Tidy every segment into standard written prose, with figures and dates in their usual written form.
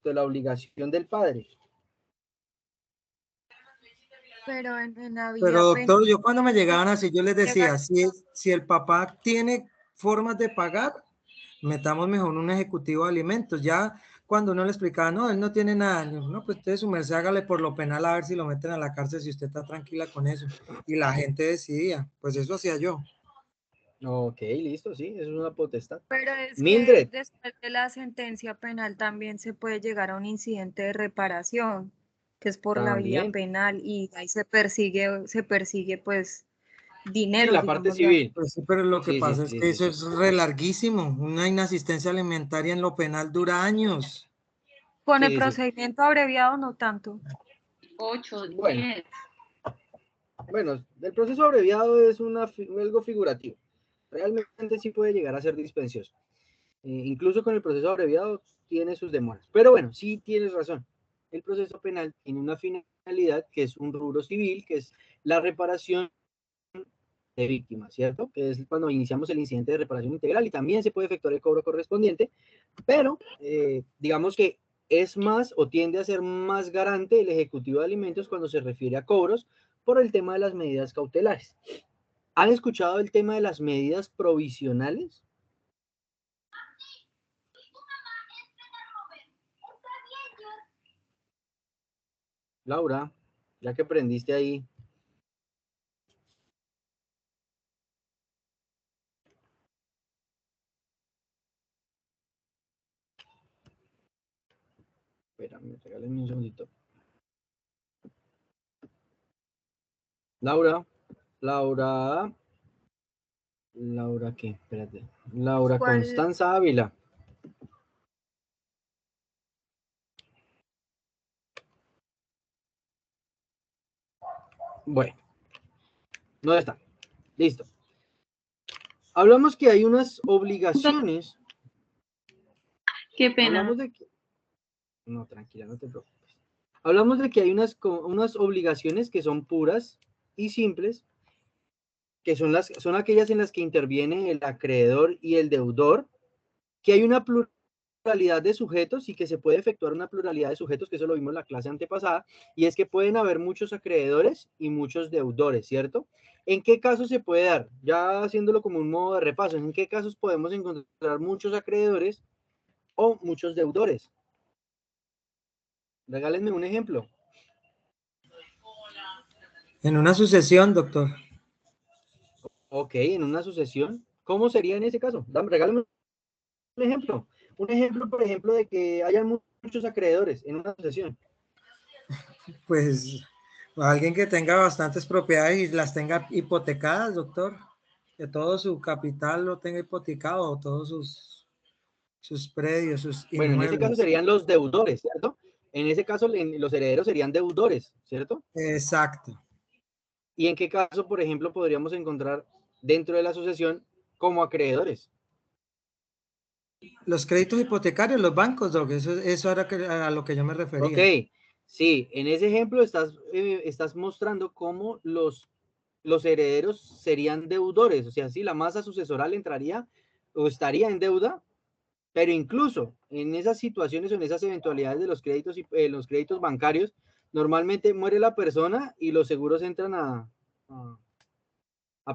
de la obligación del padre. Pero en la vida Pero doctor, penal, yo cuando me llegaban así, yo les decía, llegar- si el papá tiene formas de pagar, metamos mejor un ejecutivo de alimentos. Ya cuando uno le explicaba, no, él no tiene nada, no, pues usted su merced hágale por lo penal a ver si lo meten a la cárcel, si usted está tranquila con eso. Y la gente decidía, pues eso hacía yo. Ok, listo, sí, eso es una potestad. pero es que Mildred, después de la sentencia penal también se puede llegar a un incidente de reparación, que es por la vía también. penal, y ahí se persigue pues Sí, dinero, la parte digámoslo así. civil. Pues sí, pero lo que Sí, sí, pasa es sí, que sí, eso sí. es re larguísimo. Una inasistencia alimentaria en lo penal dura años. Con el Sí, sí. procedimiento abreviado no tanto. 8, Bueno. 10. Bueno, el proceso abreviado es algo figurativo. Realmente sí puede llegar a ser dispensioso. Incluso con el proceso abreviado tiene sus demoras. Pero bueno, sí tienes razón. El proceso penal tiene una finalidad que es un rubro civil, que es la reparación de víctimas, ¿cierto? Que es cuando iniciamos el incidente de reparación integral y también se puede efectuar el cobro correspondiente, pero digamos que es más o tiende a ser más garante el ejecutivo de alimentos cuando se refiere a cobros por el tema de las medidas cautelares. ¿Han escuchado el tema de las medidas provisionales? Laura, ya que aprendiste ahí. Espérame, regálenme un segundito. Laura, Laura, Laura, ¿qué? Espérate. Laura ¿Cuál? Constanza Ávila. Bueno, no está. Listo. Hablamos que hay unas obligaciones. Qué pena. Hablamos de que... No, tranquila, no te preocupes. Hablamos de que hay unas obligaciones que son puras y simples, que son aquellas en las que interviene el acreedor y el deudor, que hay una pluralidad de sujetos y que se puede efectuar una pluralidad de sujetos, que eso lo vimos en la clase antepasada, y es que pueden haber muchos acreedores y muchos deudores, ¿cierto? ¿En qué casos se puede dar? Ya haciéndolo como un modo de repaso, ¿en qué casos podemos encontrar muchos acreedores o muchos deudores? Regálenme un ejemplo. En una sucesión, doctor. Ok, en una sucesión. ¿Cómo sería en ese caso? Regálame un ejemplo. Un ejemplo, por ejemplo, de que hayan muchos acreedores en una sucesión. Pues alguien que tenga bastantes propiedades y las tenga hipotecadas, doctor. Que todo su capital lo tenga hipotecado, todos sus predios, sus Bueno, en ese caso inmuebles. serían los deudores, ¿cierto? En ese caso, los herederos serían deudores, ¿cierto? Exacto. ¿Y en qué caso, por ejemplo, podríamos encontrar dentro de la sucesión como acreedores? Los créditos hipotecarios, los bancos, doc, eso era a lo que yo me refería. Ok, sí, en ese ejemplo estás mostrando cómo los herederos serían deudores, o sea, sí, la masa sucesoral entraría o estaría en deuda, pero incluso en esas situaciones o en esas eventualidades de los créditos bancarios, normalmente muere la persona y los seguros entran a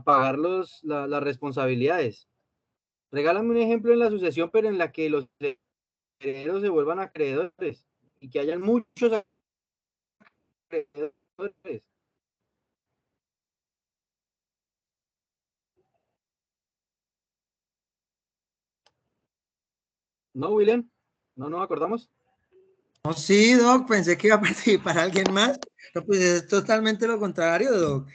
pagar las responsabilidades. Regálame un ejemplo en la sucesión, pero en la que los herederos se vuelvan acreedores y que hayan muchos acreedores. ¿No, William? ¿No nos acordamos? No, sí, doc, pensé que iba a participar alguien más. No, pues es totalmente lo contrario, doc.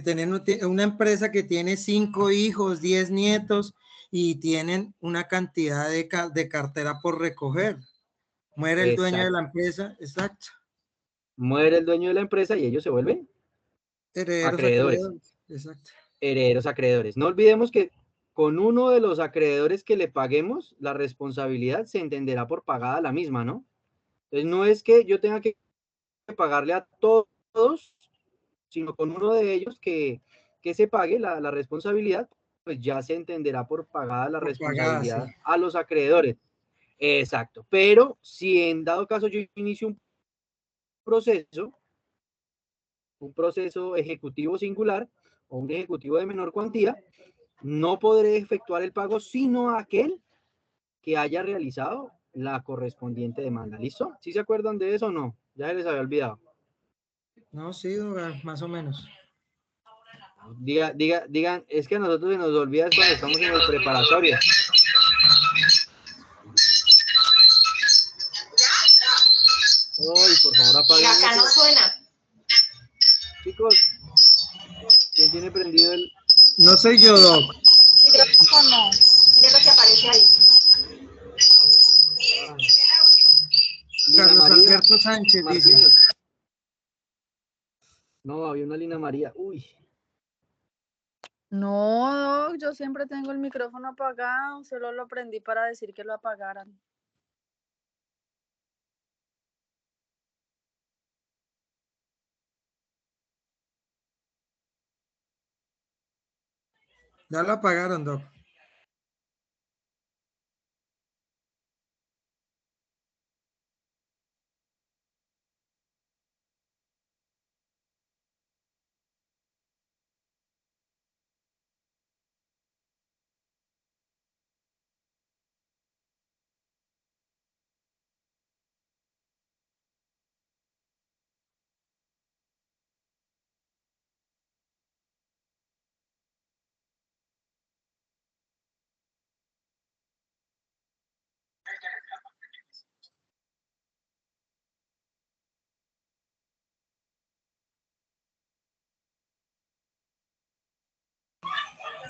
Tener una empresa que tiene 5 hijos, 10 nietos y tienen una cantidad de cartera por recoger. Muere el dueño de Exacto. la empresa, exacto. Muere el dueño de la empresa y ellos se vuelven Herederos, acreedores. acreedores, exacto. Herederos acreedores. No olvidemos que con uno de los acreedores que le paguemos, la responsabilidad se entenderá por pagada la misma, ¿no? Entonces no es que yo tenga que pagarle a todos, sino con uno de ellos que se pague la responsabilidad, pues ya se entenderá por pagada la Por pagada, sí. responsabilidad a los acreedores. Exacto. Pero si en dado caso yo inicio un proceso ejecutivo singular o un ejecutivo de menor cuantía, no podré efectuar el pago sino aquel que haya realizado la correspondiente demanda. ¿Listo? ¿Sí se acuerdan de eso o no? Ya se les había olvidado. No, sí, más o menos. Digan, es que a nosotros se nos olvida cuando estamos en el preparatorio. Ay, por favor, apaguen Acá no eso. suena. Chicos, ¿quién tiene prendido el...? No soy yo, Doc. Micrófono. Mire lo que aparece ahí. Lina Carlos María Alberto Sánchez dice. Martínez. No, había una Lina María. Uy. No, Doc, yo siempre tengo el micrófono apagado, solo lo prendí para decir que lo apagaran. Ya lo apagaron, Doc.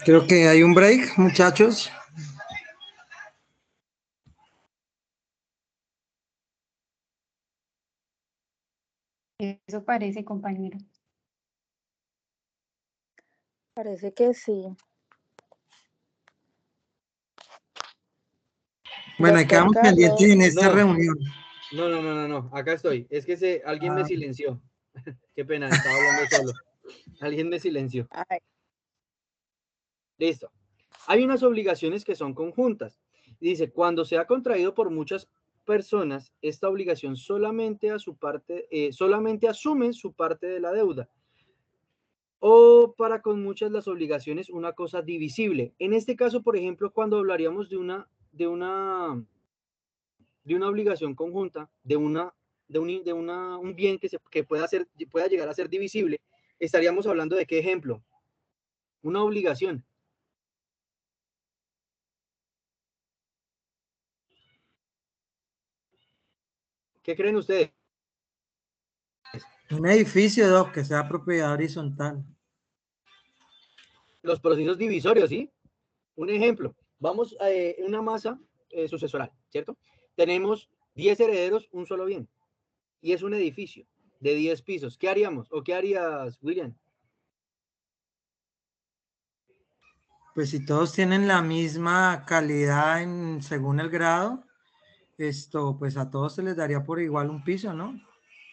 Creo que hay un break, muchachos. Eso parece, compañero. Parece que sí. Bueno, ahí Doctor quedamos Carlos. pendientes en esta No. reunión. No. Acá estoy. Es que alguien me silenció. Qué pena, estaba hablando solo. Alguien me silenció. Ay, Listo. Hay unas obligaciones que son conjuntas. Dice, cuando se ha contraído por muchas personas, esta obligación solamente asume su parte de la deuda. O para con muchas las obligaciones una cosa divisible. En este caso, por ejemplo, cuando hablaríamos de una obligación conjunta, un bien que pueda llegar a ser divisible, estaríamos hablando de qué ejemplo. Una obligación. ¿Qué creen ustedes? Un edificio, Doc, que sea propiedad horizontal. Los procesos divisorios, ¿sí? Un ejemplo, vamos a una masa sucesoral, ¿cierto? Tenemos 10 herederos, un solo bien, y es un edificio de 10 pisos. ¿Qué haríamos? ¿O qué harías, William? Pues si todos tienen la misma calidad según el grado, pues a todos se les daría por igual un piso, ¿no?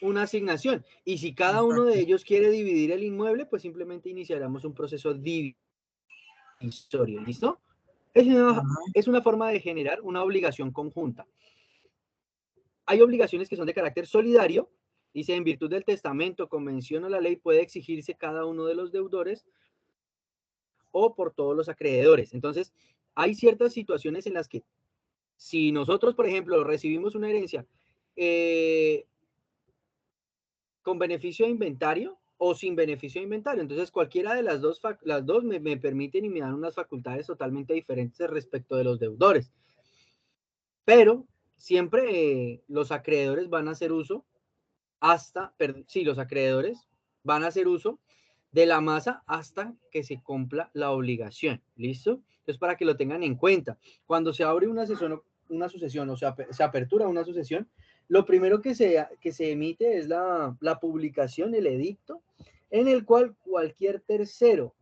Una asignación. Y si cada uno Exacto. de ellos quiere dividir el inmueble, pues simplemente iniciaremos un proceso divisorio, ¿listo? Es una forma de generar una obligación conjunta. Hay obligaciones que son de carácter solidario. Dice, en virtud del testamento, convención o la ley, puede exigirse cada uno de los deudores o por todos los acreedores. Entonces, hay ciertas situaciones en las que si nosotros, por ejemplo, recibimos una herencia con beneficio de inventario o sin beneficio de inventario, entonces cualquiera de las dos me permiten y me dan unas facultades totalmente diferentes respecto de los deudores. Pero siempre los acreedores van a hacer uso los acreedores van a hacer uso de la masa hasta que se cumpla la obligación. ¿Listo? Entonces, para que lo tengan en cuenta, cuando se abre una sucesión o sea, se apertura una sucesión, lo primero que se emite es la publicación, el edicto, en el cual cualquier tercero,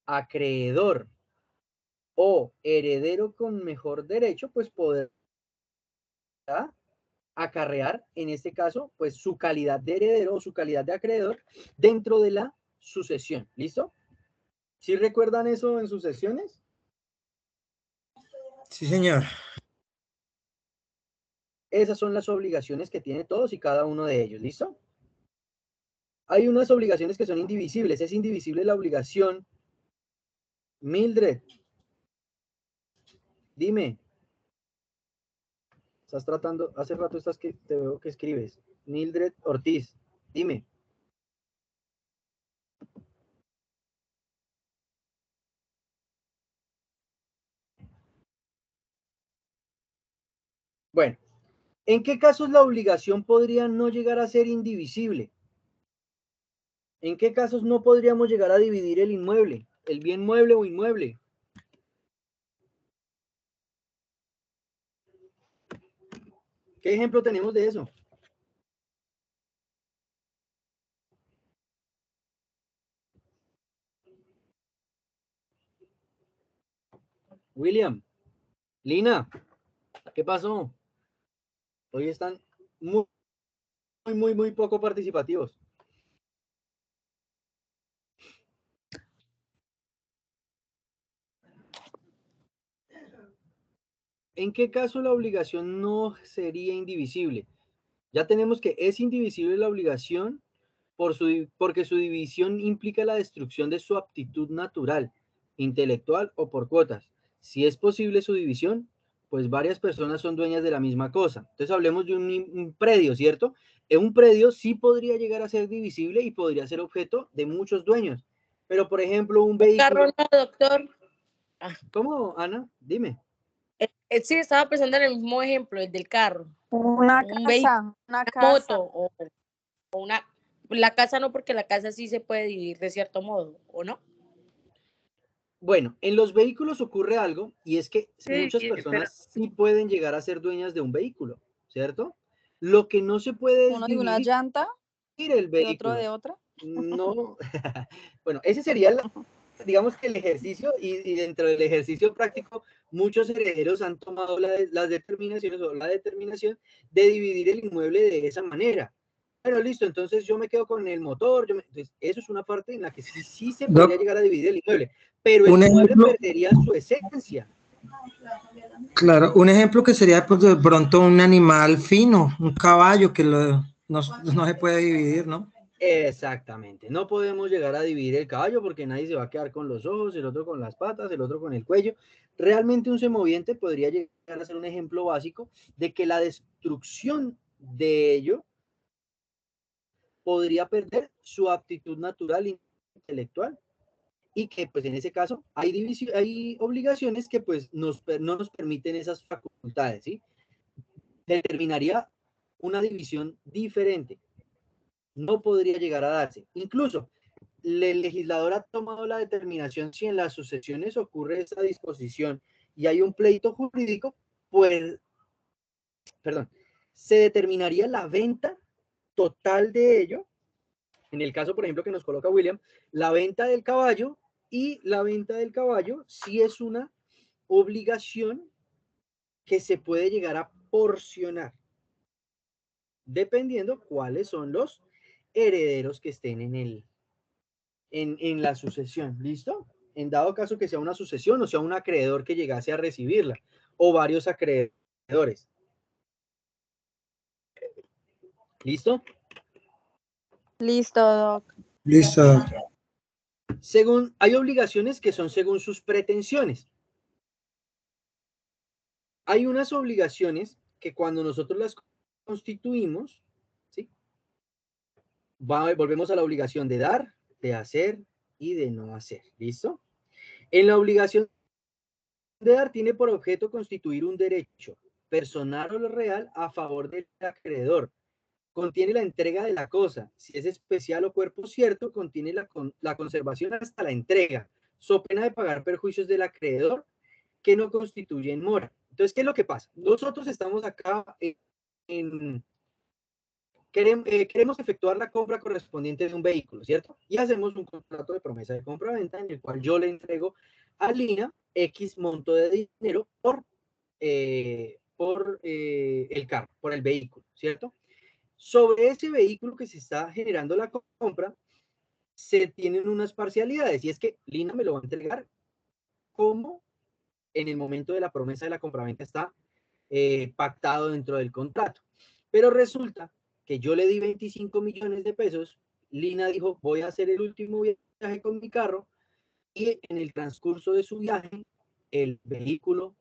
acreedor o heredero con mejor derecho, pues podrá acarrear, en este caso, pues su calidad de heredero o su calidad de acreedor dentro de la sucesión. ¿Listo? ¿Sí recuerdan eso en sucesiones? Sí, señor. Esas son las obligaciones que tiene todos y cada uno de ellos, ¿listo? Hay unas obligaciones que son indivisibles. Es indivisible la obligación. Mildred, dime. Estás tratando, hace rato estás que te veo que escribes. Mildred Ortiz, dime. Bueno, ¿en qué casos la obligación podría no llegar a ser indivisible? ¿En qué casos no podríamos llegar a dividir el inmueble, el bien mueble o inmueble? ¿Qué ejemplo tenemos de eso? William, Lina, ¿qué pasó? Hoy están muy poco participativos. ¿En qué caso la obligación no sería indivisible? Ya tenemos que es indivisible la obligación porque su división implica la destrucción de su aptitud natural, intelectual o por cuotas. Si es posible su división, pues varias personas son dueñas de la misma cosa. Entonces hablemos de un predio, ¿cierto? Un predio sí podría llegar a ser divisible y podría ser objeto de muchos dueños. Pero, por ejemplo, un vehículo... Carro no, doctor. ¿Cómo, Ana? Dime. Sí, estaba pensando en el mismo ejemplo, el del carro. Una Un casa, una casa. moto o una... La casa no, porque la casa sí se puede dividir de cierto modo, ¿o no? Bueno, en los vehículos ocurre algo y es que muchas pero personas sí pueden llegar a ser dueñas de un vehículo, ¿cierto? Lo que no se puede es uno de una dividir llanta el y otro vehículo. de otra. No, bueno, ese sería, digamos que el ejercicio y dentro del ejercicio práctico, muchos herederos han tomado las determinaciones o la determinación de dividir el inmueble de esa manera. Bueno, listo, entonces yo me quedo con el motor, entonces eso es una parte en la que sí se podría llegar a dividir el inmueble, pero el inmueble perdería su esencia. Claro, un ejemplo que sería pues, de pronto un animal fino, un caballo que no se puede dividir, ¿no? Exactamente, no podemos llegar a dividir el caballo porque nadie se va a quedar con los ojos, el otro con las patas, el otro con el cuello. Realmente un semoviente podría llegar a ser un ejemplo básico de que la destrucción de ello podría perder su aptitud natural e intelectual y que pues en ese caso hay obligaciones que pues no nos permiten esas facultades, ¿sí? Determinaría una división diferente. No podría llegar a darse. Incluso el legislador ha tomado la determinación si en las sucesiones ocurre esa disposición y hay un pleito jurídico, pues, perdón, se determinaría la venta total de ello. En el caso, por ejemplo, que nos coloca William, la venta del caballo, y la venta del caballo sí es una obligación que se puede llegar a porcionar, dependiendo cuáles son los herederos que estén en la sucesión. ¿Listo? En dado caso que sea una sucesión o sea un acreedor que llegase a recibirla, o varios acreedores. ¿Listo? Listo, Doc. Listo. Hay obligaciones que son según sus pretensiones. Hay unas obligaciones que cuando nosotros las constituimos, ¿sí? Volvemos a la obligación de dar, de hacer y de no hacer. ¿Listo? En la obligación de dar tiene por objeto constituir un derecho personal o real a favor del acreedor. Contiene la entrega de la cosa. Si es especial o cuerpo cierto, contiene la conservación hasta la entrega, so pena de pagar perjuicios del acreedor que no constituyen mora. Entonces, ¿qué es lo que pasa? Nosotros estamos acá queremos efectuar la compra correspondiente de un vehículo, ¿cierto? Y hacemos un contrato de promesa de compra-venta en el cual yo le entrego a Lina X monto de dinero por el carro, por el vehículo, ¿cierto? Sobre ese vehículo que se está generando la compra, se tienen unas parcialidades, y es que Lina me lo va a entregar como en el momento de la promesa de la compraventa está pactado dentro del contrato. Pero resulta que yo le di 25 millones de pesos, Lina dijo, voy a hacer el último viaje con mi carro, y en el transcurso de su viaje, el vehículo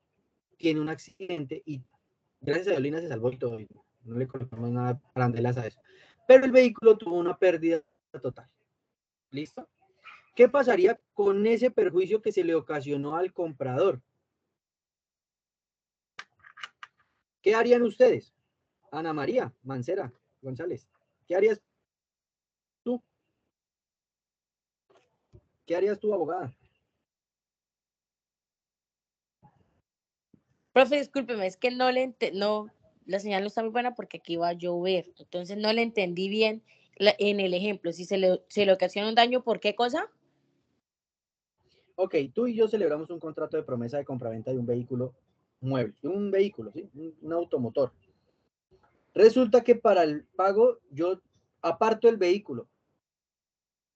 tiene un accidente y gracias a Dios Lina se salvó y todo, no le colocamos nada arandelas a eso. Pero el vehículo tuvo una pérdida total. ¿Listo? ¿Qué pasaría con ese perjuicio que se le ocasionó al comprador? ¿Qué harían ustedes? Ana María Mancera González, ¿qué harías tú? ¿Qué harías tú, abogada? Profe, discúlpeme, es que no, la señal no está muy buena porque aquí va a llover. Entonces no le entendí bien en el ejemplo. Si se le ocasiona un daño, ¿por qué cosa? Ok, tú y yo celebramos un contrato de promesa de compraventa de un vehículo mueble, un vehículo, ¿sí? Un automotor. Resulta que para el pago yo aparto el vehículo.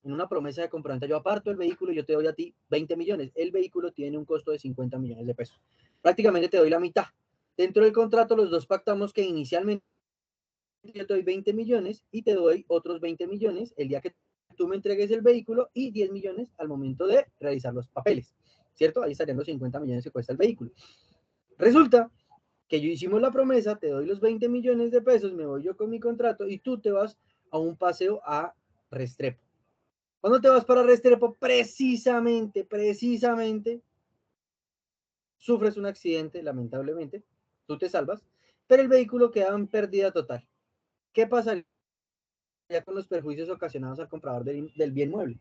En una promesa de compraventa yo aparto el vehículo y yo te doy a ti 20 millones. El vehículo tiene un costo de 50 millones de pesos. Prácticamente te doy la mitad. Dentro del contrato los dos pactamos que inicialmente yo te doy 20 millones y te doy otros 20 millones el día que tú me entregues el vehículo y 10 millones al momento de realizar los papeles, ¿cierto? Ahí estarían los 50 millones que cuesta el vehículo. Resulta que yo hicimos la promesa, te doy los 20 millones de pesos, me voy yo con mi contrato y tú te vas a un paseo a Restrepo. Cuando te vas para Restrepo, precisamente, sufres un accidente, lamentablemente, tú te salvas, pero el vehículo queda en pérdida total. ¿Qué pasaría con los perjuicios ocasionados al comprador del bien mueble?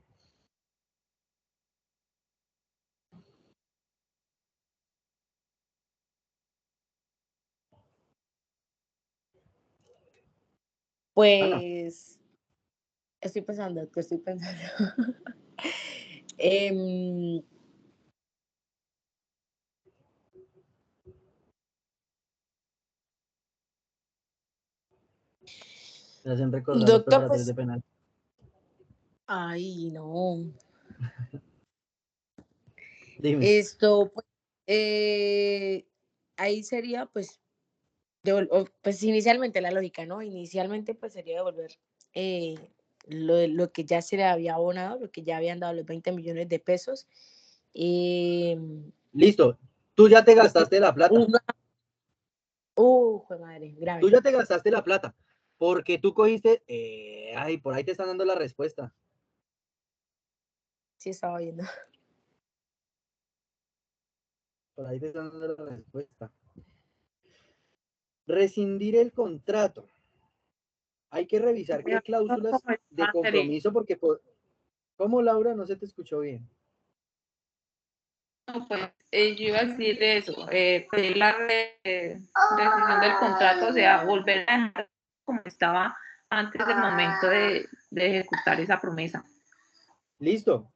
Ana, Pues estoy pensando. Em, me hacen recordar los doctor, preparatorios de pues, penal. ay, no. Dime. Esto, pues, ahí sería, pues, pues inicialmente la lógica, ¿no? Inicialmente, pues sería devolver eh, lo que ya se le había abonado, lo que ya habían dado los 20 millones de pesos. Listo, tú ya te gastaste la plata. Jue madre, Tú grave. ya te gastaste la plata. Porque tú cogiste. Ay, por ahí te están dando la respuesta. Sí, estaba viendo. Por ahí te están dando la respuesta. Rescindir el contrato. Hay que revisar qué cláusulas de compromiso, porque, ¿cómo, Laura? No se te escuchó bien. No, pues yo iba a decir eso, pedir la rescisión del contrato, o sea, volver a dejar como estaba antes del momento de ejecutar esa promesa. Listo.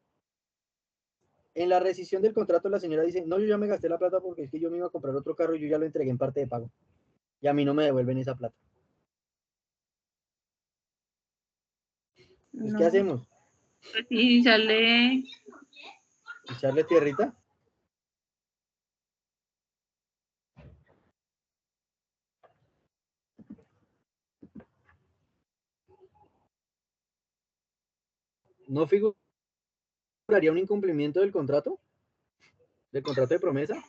En la rescisión del contrato la señora dice, no, yo ya me gasté la plata porque es que yo me iba a comprar otro carro y yo ya lo entregué en parte de pago. Y a mí no me devuelven esa plata. Pues, No, ¿qué hacemos? pues sí, ya le... ¿Echarle tierrita? ¿No figuraría un incumplimiento del contrato? ¿Del contrato de promesa?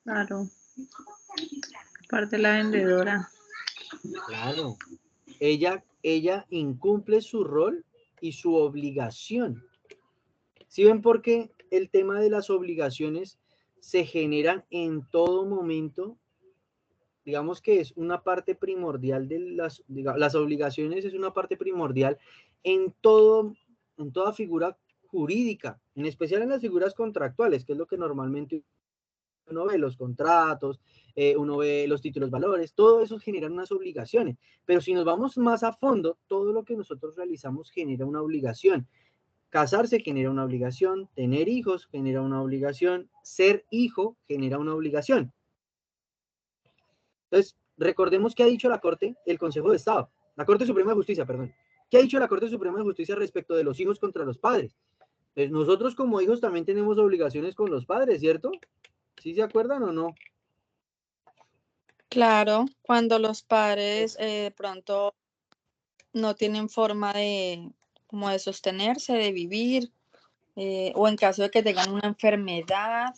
Claro, parte de la vendedora. Claro. Ella incumple su rol y su obligación. ¿Sí ven por qué el tema de las obligaciones se generan en todo momento? Digamos que es una parte primordial de las obligaciones, es una parte primordial en toda figura jurídica, en especial en las figuras contractuales, que es lo que normalmente uno ve, los contratos, uno ve los títulos valores, todo eso genera unas obligaciones. Pero si nos vamos más a fondo, todo lo que nosotros realizamos genera una obligación. Casarse genera una obligación, tener hijos genera una obligación, ser hijo genera una obligación. Entonces, recordemos qué ha dicho la Corte, el Consejo de Estado, la Corte Suprema de Justicia, perdón. ¿Qué ha dicho la Corte Suprema de Justicia respecto de los hijos contra los padres? Pues nosotros como hijos también tenemos obligaciones con los padres, ¿cierto? ¿Sí se acuerdan o no? Claro, cuando los padres de pronto no tienen forma de como de sostenerse, de vivir, o en caso de que tengan una enfermedad,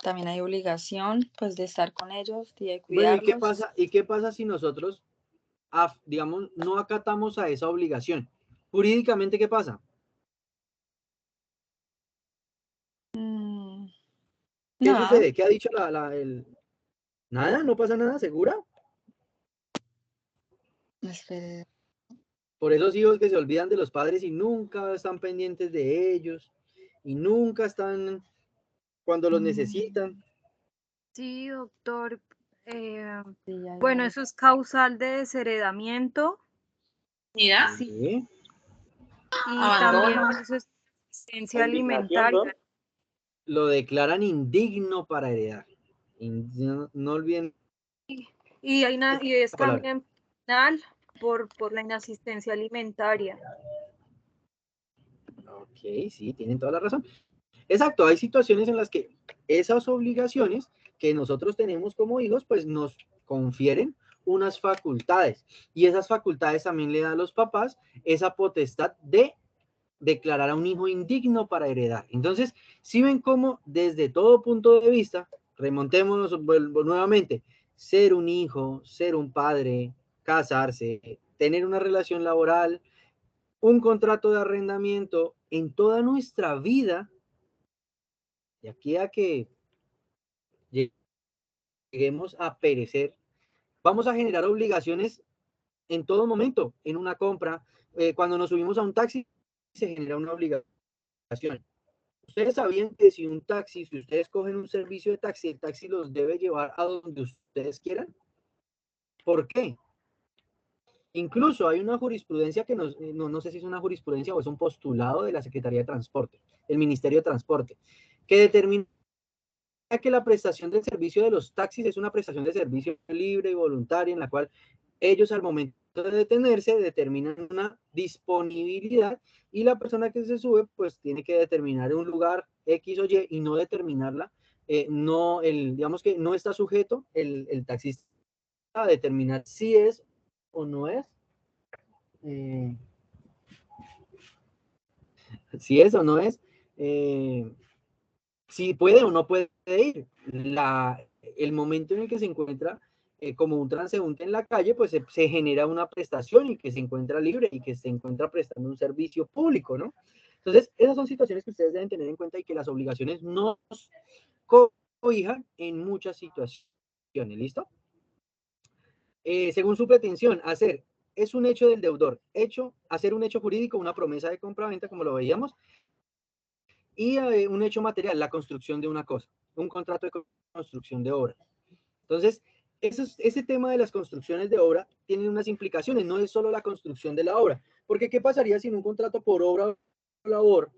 también hay obligación pues de estar con ellos y de Bueno, cuidarlos. ¿y qué pasa si nosotros, digamos, no acatamos a esa obligación? Jurídicamente, ¿qué pasa? Mm, ¿Qué nada, sucede? ¿Qué ha dicho Nada, no pasa nada, ¿segura? espere. Por esos hijos que se olvidan de los padres y nunca están pendientes de ellos y nunca están cuando los necesitan. Sí, doctor. Sí, Bueno, eso es causal de desheredamiento Mira, sí, Sí. y también abandono, eso es asistencia indignación, ¿no? alimentaria. Lo declaran indigno para heredar. No olviden Y, y es la palabra. también penal por la inasistencia alimentaria. Ok, sí, tienen toda la razón. Exacto, hay situaciones en las que esas obligaciones que nosotros tenemos como hijos, pues nos confieren unas facultades. Y esas facultades también le dan a los papás esa potestad de declarar a un hijo indigno para heredar. Entonces, si ven cómo desde todo punto de vista, remontémonos nuevamente, ser un hijo, ser un padre, casarse, tener una relación laboral, un contrato de arrendamiento, en toda nuestra vida, de aquí a que lleguemos a perecer, vamos a generar obligaciones en todo momento, en una compra, cuando nos subimos a un taxi, se genera una obligación. Ustedes sabían que si ustedes cogen un servicio de taxi, el taxi los debe llevar a donde ustedes quieran. ¿Por qué? Incluso hay una jurisprudencia que no sé si es una jurisprudencia o es un postulado de la Secretaría de Transporte, el Ministerio de Transporte, que determina que la prestación del servicio de los taxis es una prestación de servicio libre y voluntaria en la cual ellos al momento de detenerse determinan una disponibilidad y la persona que se sube pues tiene que determinar un lugar X o Y no determinarla, digamos que no está sujeto el taxista a determinar si es o no es, eh, si es o no es, eh, si puede o no puede ir. El momento en el que se encuentra como un transeúnte en la calle, pues se genera una prestación y que se encuentra libre y que se encuentra prestando un servicio público, ¿no? Entonces, esas son situaciones que ustedes deben tener en cuenta y que las obligaciones nos cobijan en muchas situaciones, ¿listo? Según su pretensión, es un hecho del deudor, hacer un hecho jurídico, una promesa de compraventa, como lo veíamos, y un hecho material, la construcción de una cosa, un contrato de construcción de obra. Entonces, ese tema de las construcciones de obra tiene unas implicaciones, no es solo la construcción de la obra, porque ¿qué pasaría si en un contrato por obra o labor,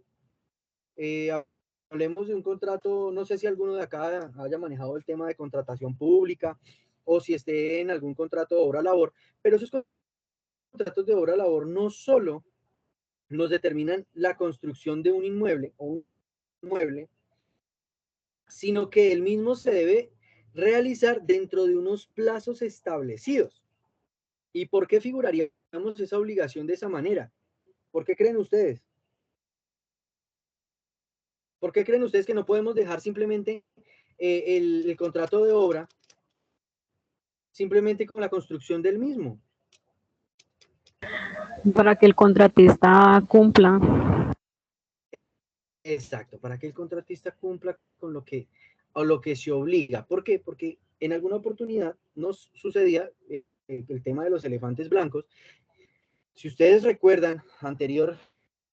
hablemos de un contrato, no sé si alguno de acá haya manejado el tema de contratación pública o si esté en algún contrato de obra o labor, pero esos contratos de obra o labor no solo nos determinan la construcción de un inmueble o un mueble, sino que el mismo se debe realizar dentro de unos plazos establecidos. ¿Y por qué figuraríamos esa obligación de esa manera? ¿Por qué creen ustedes? ¿Por qué creen ustedes que no podemos dejar simplemente el contrato de obra simplemente con la construcción del mismo? Para que el contratista cumpla. Exacto, para que el contratista cumpla con lo que se obliga. ¿Por qué? Porque en alguna oportunidad nos sucedía el tema de los elefantes blancos. Si ustedes recuerdan,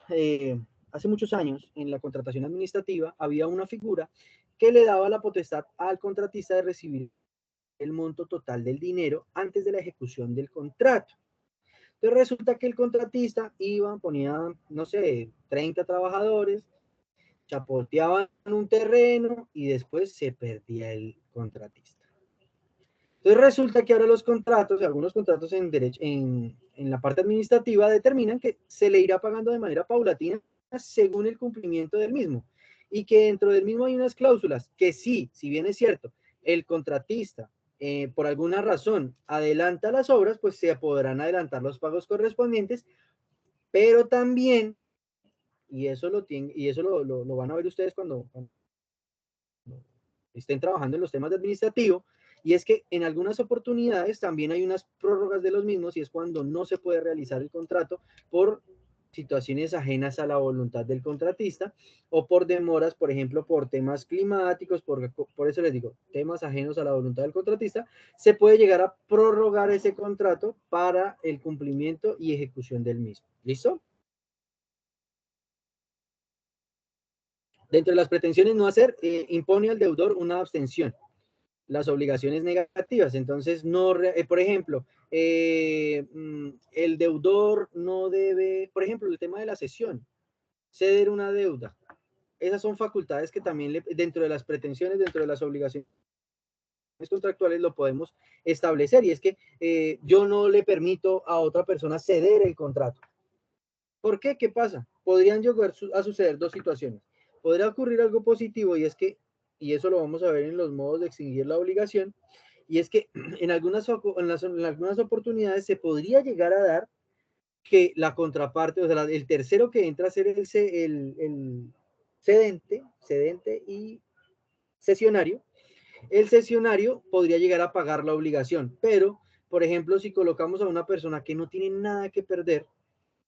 eh, hace muchos años, en la contratación administrativa, había una figura que le daba la potestad al contratista de recibir el monto total del dinero antes de la ejecución del contrato. Entonces resulta que el contratista ponía, no sé, 30 trabajadores, chapoteaban un terreno y después se perdía el contratista. Entonces resulta que ahora los contratos, algunos contratos en la parte administrativa determinan que se le irá pagando de manera paulatina según el cumplimiento del mismo. Y que dentro del mismo hay unas cláusulas que sí, si bien es cierto, el contratista por alguna razón adelanta las obras, pues se podrán adelantar los pagos correspondientes, pero también, y eso lo van a ver ustedes cuando estén trabajando en los temas de administrativo, y es que en algunas oportunidades también hay unas prórrogas de los mismos, y es cuando no se puede realizar el contrato por situaciones ajenas a la voluntad del contratista, o por demoras, por ejemplo, por temas climáticos, por eso les digo, temas ajenos a la voluntad del contratista, se puede llegar a prorrogar ese contrato para el cumplimiento y ejecución del mismo. ¿Listo? Dentro de las pretensiones no hacer, impone al deudor una abstención, las obligaciones negativas. Entonces, no, por ejemplo, el deudor no debe, por ejemplo, el tema de la cesión, ceder una deuda. Esas son facultades que también dentro de las pretensiones, dentro de las obligaciones contractuales lo podemos establecer, y es que yo no le permito a otra persona ceder el contrato. ¿Por qué? ¿Qué pasa? Podrían llegar a suceder dos situaciones. Podría ocurrir algo positivo, y es que, y eso lo vamos a ver en los modos de extinguir la obligación, y es que en algunas oportunidades se podría llegar a dar que la contraparte, o sea, el tercero que entra a ser el cedente y cesionario, el cesionario podría llegar a pagar la obligación, pero, por ejemplo, si colocamos a una persona que no tiene nada que perder,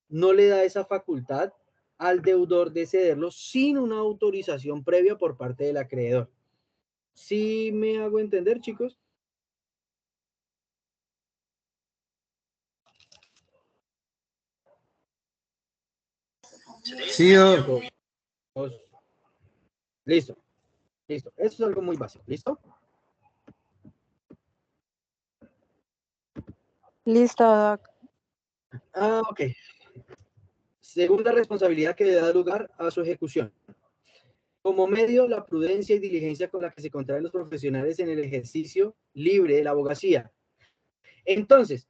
no le da esa facultad al deudor de cederlo sin una autorización previa por parte del acreedor. ¿Sí me hago entender, chicos? Sí, Doc. Listo, listo. Esto es algo muy básico. ¿Listo? Listo, Doc. Ok. Segunda responsabilidad que da lugar a su ejecución. Como medio, la prudencia y diligencia con la que se contraen los profesionales en el ejercicio libre de la abogacía. Entonces,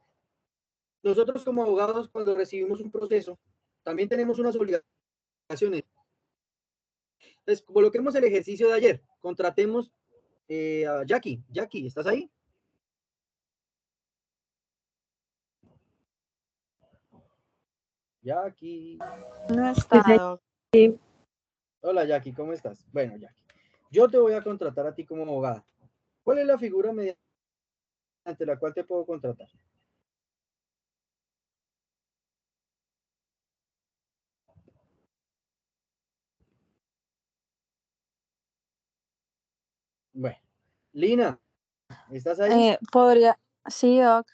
nosotros como abogados, cuando recibimos un proceso, también tenemos unas obligaciones. Entonces, coloquemos el ejercicio de ayer. Contratemos a Jackie. Jackie, ¿estás ahí? Jackie. No está, Doc. Sí, Hola, Jackie, ¿cómo estás? Bueno, Jackie, yo te voy a contratar a ti como abogada. ¿Cuál es la figura mediante la cual te puedo contratar? Bueno, Lina, ¿estás ahí? Sí, Doc,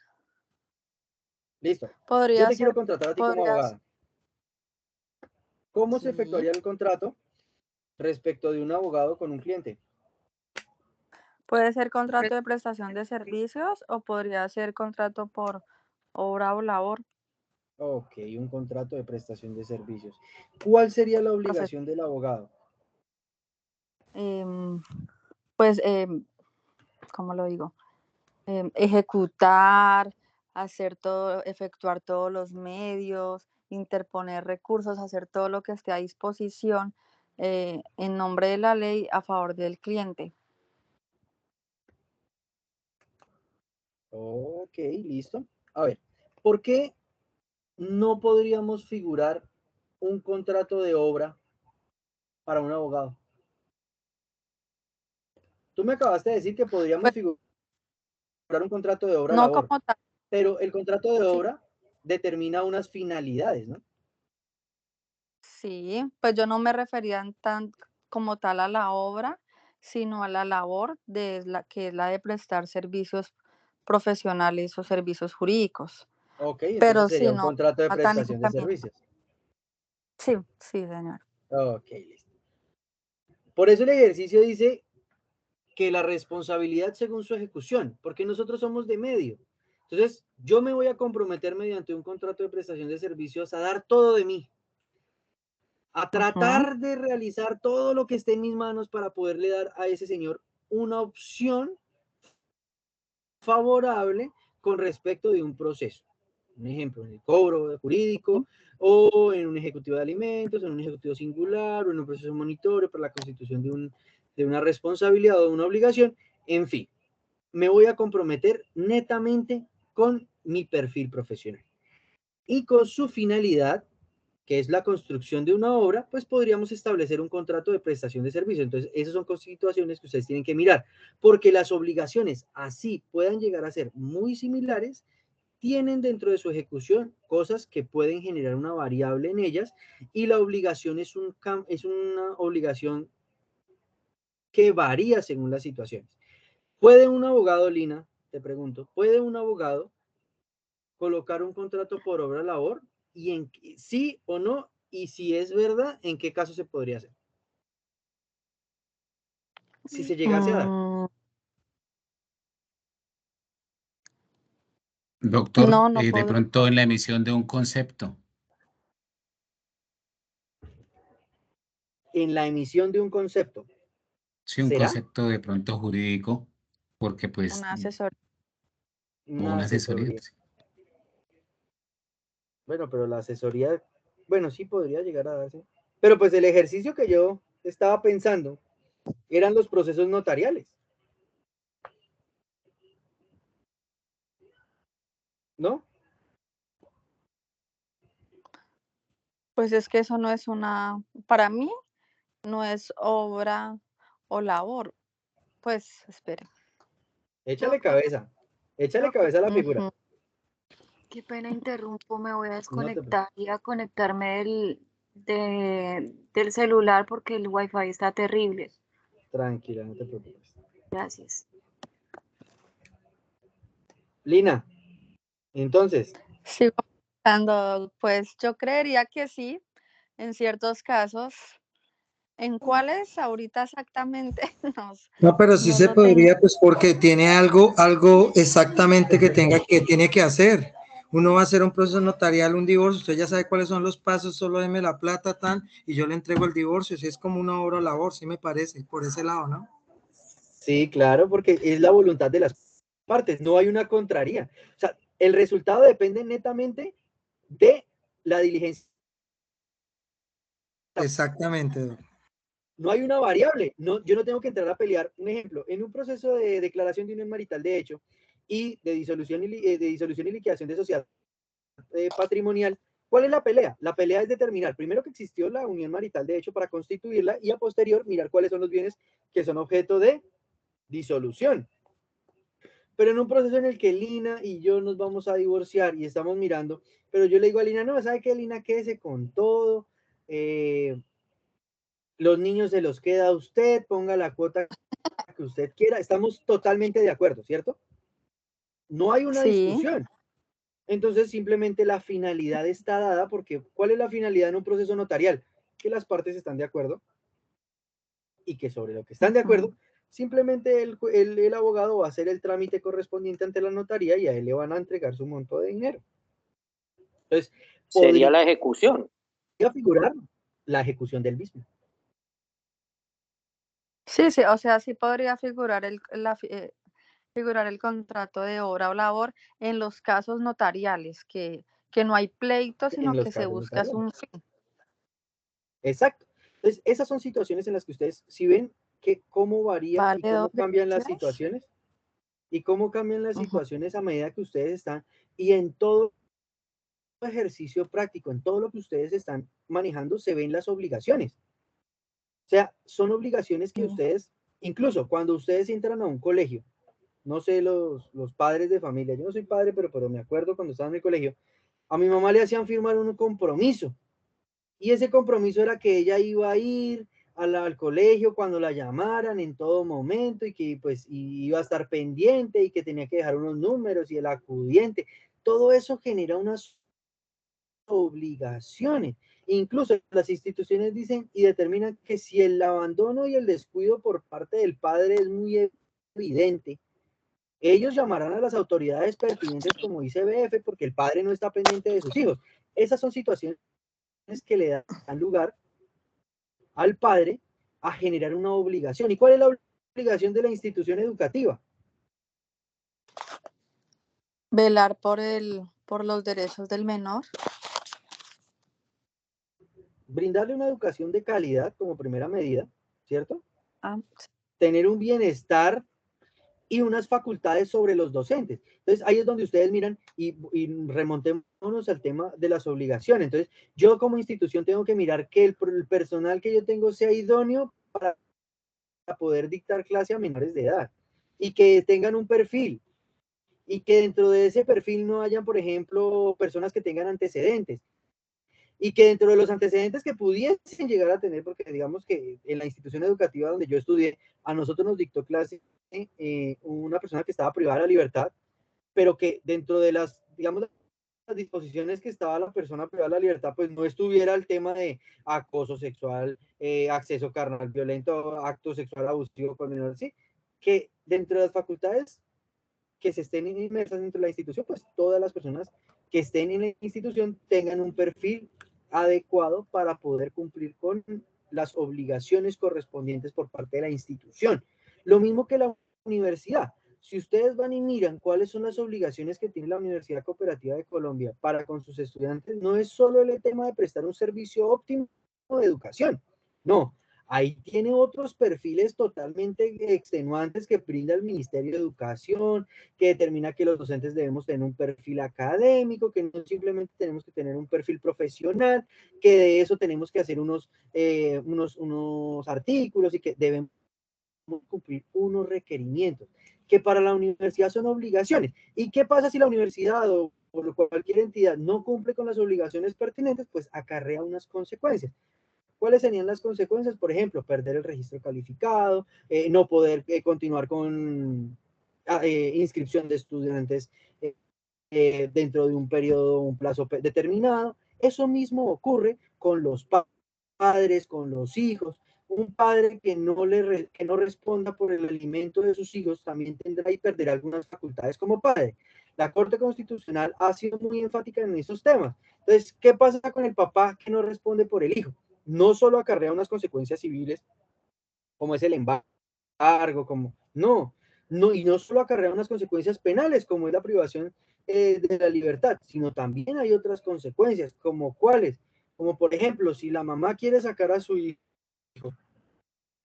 Listo. Yo podría te quiero ser, contratar a ti como podría, abogada. ¿Cómo se Sí. efectuaría el contrato respecto de un abogado con un cliente? puede ser contrato de prestación de servicios o podría ser contrato por obra o labor. Ok, un contrato de prestación de servicios. ¿Cuál sería la obligación del abogado? Pues, ¿cómo lo digo? Ejecutar, hacer todo, efectuar todos los medios, interponer recursos, hacer todo lo que esté a disposición en nombre de la ley a favor del cliente. Ok, listo. A ver, ¿por qué no podríamos figurar un contrato de obra para un abogado? Tú me acabaste de decir que podríamos Pues, figurar un contrato de obra no labor, como tal, pero el contrato de sí, obra determina unas finalidades, ¿no? sí, pues yo no me refería tan como tal a la obra, sino a la labor de la que es la de prestar servicios profesionales o servicios jurídicos. Ok, Pero entonces sería sí, un no, contrato de a tan prestación de servicios. sí, sí, señor. Ok, listo. Por eso el ejercicio dice que la responsabilidad según su ejecución, porque nosotros somos de medio. Entonces, yo me voy a comprometer mediante un contrato de prestación de servicios a dar todo de mí, a tratar de realizar todo lo que esté en mis manos para poderle dar a ese señor una opción favorable con respecto de un proceso. Un ejemplo, en el cobro jurídico, o en un ejecutivo de alimentos, en un ejecutivo singular, o en un proceso monitorio para la constitución de una responsabilidad o de una obligación, en fin. me voy a comprometer netamente con mi perfil profesional. Y con su finalidad, que es la construcción de una obra, pues podríamos establecer un contrato de prestación de servicio. Entonces, esas son situaciones que ustedes tienen que mirar, porque las obligaciones, así puedan llegar a ser muy similares, tienen dentro de su ejecución cosas que pueden generar una variable en ellas, y la obligación es una obligación que varía según las situaciones. ¿Puede un abogado, Lina, te pregunto, puede un abogado colocar un contrato por obra labor? Y en sí o no, y si es verdad, ¿en qué caso se podría hacer? Si se llegase a dar. Doctor, No, no de puedo. pronto en la emisión de un concepto. En la emisión de un concepto. Sí, un ¿Será? concepto de pronto jurídico, porque pues, Una asesoría. o Una una asesoría. asesoría. Bueno, pero la asesoría, bueno, sí podría llegar a darse. Pero pues el ejercicio que yo estaba pensando eran los procesos notariales. ¿No? Pues es que eso no es una, para mí, no es obra o labor. Pues, espere. Échale cabeza. Échale cabeza a la figura. Ujú. Qué pena interrumpo, me voy a No te preocupes. desconectar y a conectarme del celular porque el wifi está terrible. Tranquila, no te preocupes. Gracias. Lina, entonces, Sigo pensando, pues yo creería que sí, en ciertos casos. ¿En cuáles ahorita exactamente? No, pero sí No se lo tengo. podría, pues porque tiene algo exactamente que tiene que hacer. Uno va a hacer un proceso notarial, un divorcio, usted ya sabe cuáles son los pasos, solo deme la plata, tan, y yo le entrego el divorcio, si es como una obra o labor, sí me parece, por ese lado, ¿no? sí, claro, porque es la voluntad de las partes, no hay una contraría. O sea, el resultado depende netamente de la diligencia. Exactamente. No hay una variable. No, yo no tengo que entrar a pelear. Un ejemplo, en un proceso de declaración de unión marital de hecho y de disolución y liquidación de sociedad patrimonial, ¿cuál es la pelea? La pelea es determinar primero que existió la unión marital de hecho para constituirla y a posterior mirar cuáles son los bienes que son objeto de disolución. Pero en un proceso en el que Lina y yo nos vamos a divorciar y estamos mirando, pero yo le digo a Lina, no, ¿sabe qué, Lina? Quédese con todo, los niños se los queda a usted, ponga la cuota que usted quiera, estamos totalmente de acuerdo, ¿cierto? No hay una Sí, discusión. Entonces simplemente la finalidad está dada porque ¿cuál es la finalidad en un proceso notarial? Que las partes están de acuerdo y que sobre lo que están de acuerdo, simplemente el abogado va a hacer el trámite correspondiente ante la notaría y a él le van a entregar su monto de dinero. Entonces, Sería la ejecución. podría figurar la ejecución del mismo. sí, sí, o sea, sí podría figurar figurar el contrato de obra o labor en los casos notariales, que no hay pleito, En sino los que se casos busca notariales. un fin. Exacto. Entonces, esas son situaciones en las que ustedes, si ven que cómo varía y Vale, cómo cambian las gracias. situaciones, y cómo cambian las Ujú. situaciones a medida que ustedes están, y en todo ejercicio práctico, en todo lo que ustedes están manejando, se ven las obligaciones. O sea, son obligaciones que ustedes, incluso cuando ustedes entran a un colegio, no sé, los padres de familia, yo no soy padre, pero me acuerdo cuando estaba en el colegio, a mi mamá le hacían firmar un compromiso, y ese compromiso era que ella iba a ir al colegio cuando la llamaran en todo momento y que pues iba a estar pendiente y que tenía que dejar unos números y el acudiente. Todo eso genera unas obligaciones. Incluso las instituciones dicen y determinan que si el abandono y el descuido por parte del padre es muy evidente, ellos llamarán a las autoridades pertinentes como ICBF porque el padre no está pendiente de sus hijos. Esas son situaciones que le dan lugar al padre a generar una obligación. ¿Y cuál es la obligación de la institución educativa? Velar por los derechos del menor. Brindarle una educación de calidad como primera medida, ¿cierto? Ah, Tener un bienestar y unas facultades sobre los docentes. Entonces, ahí es donde ustedes miran y remontémonos al tema de las obligaciones. Entonces, yo como institución tengo que mirar que el personal que yo tengo sea idóneo para poder dictar clase a menores de edad y que tengan un perfil y que dentro de ese perfil no hayan, por ejemplo, personas que tengan antecedentes y que dentro de los antecedentes que pudiesen llegar a tener, porque digamos que en la institución educativa donde yo estudié, a nosotros nos dictó clase una persona que estaba privada de la libertad, pero que dentro de las, digamos, las disposiciones que estaba la persona privada de la libertad, pues no estuviera el tema de acoso sexual, acceso carnal violento, acto sexual abusivo con menores, sí, que dentro de las facultades que se estén inmersas dentro de la institución, pues todas las personas que estén en la institución tengan un perfil adecuado para poder cumplir con las obligaciones correspondientes por parte de la institución. Lo mismo que la universidad. Si ustedes van y miran cuáles son las obligaciones que tiene la Universidad Cooperativa de Colombia para con sus estudiantes, no es solo el tema de prestar un servicio óptimo de educación, no, ahí tiene otros perfiles totalmente extenuantes que brinda el Ministerio de Educación, que determina que los docentes debemos tener un perfil académico, que no simplemente tenemos que tener un perfil profesional, que de eso tenemos que hacer unos artículos y que debemos cumplir unos requerimientos, que para la universidad son obligaciones. ¿Y qué pasa si la universidad o cualquier entidad no cumple con las obligaciones pertinentes? Pues acarrea unas consecuencias. ¿Cuáles serían las consecuencias? Por ejemplo, perder el registro calificado, no poder continuar con inscripción de estudiantes dentro de un periodo, un plazo determinado. Eso mismo ocurre con los padres, con los hijos. Un padre que no responda por el alimento de sus hijos también tendrá y perderá algunas facultades como padre. La Corte Constitucional ha sido muy enfática en esos temas. Entonces, ¿qué pasa con el papá que no responde por el hijo? No solo acarrea unas consecuencias civiles, como es el embargo, y no solo acarrea unas consecuencias penales, como es la privación de la libertad, sino también hay otras consecuencias, como cuáles, como por ejemplo, si la mamá quiere sacar a su hijo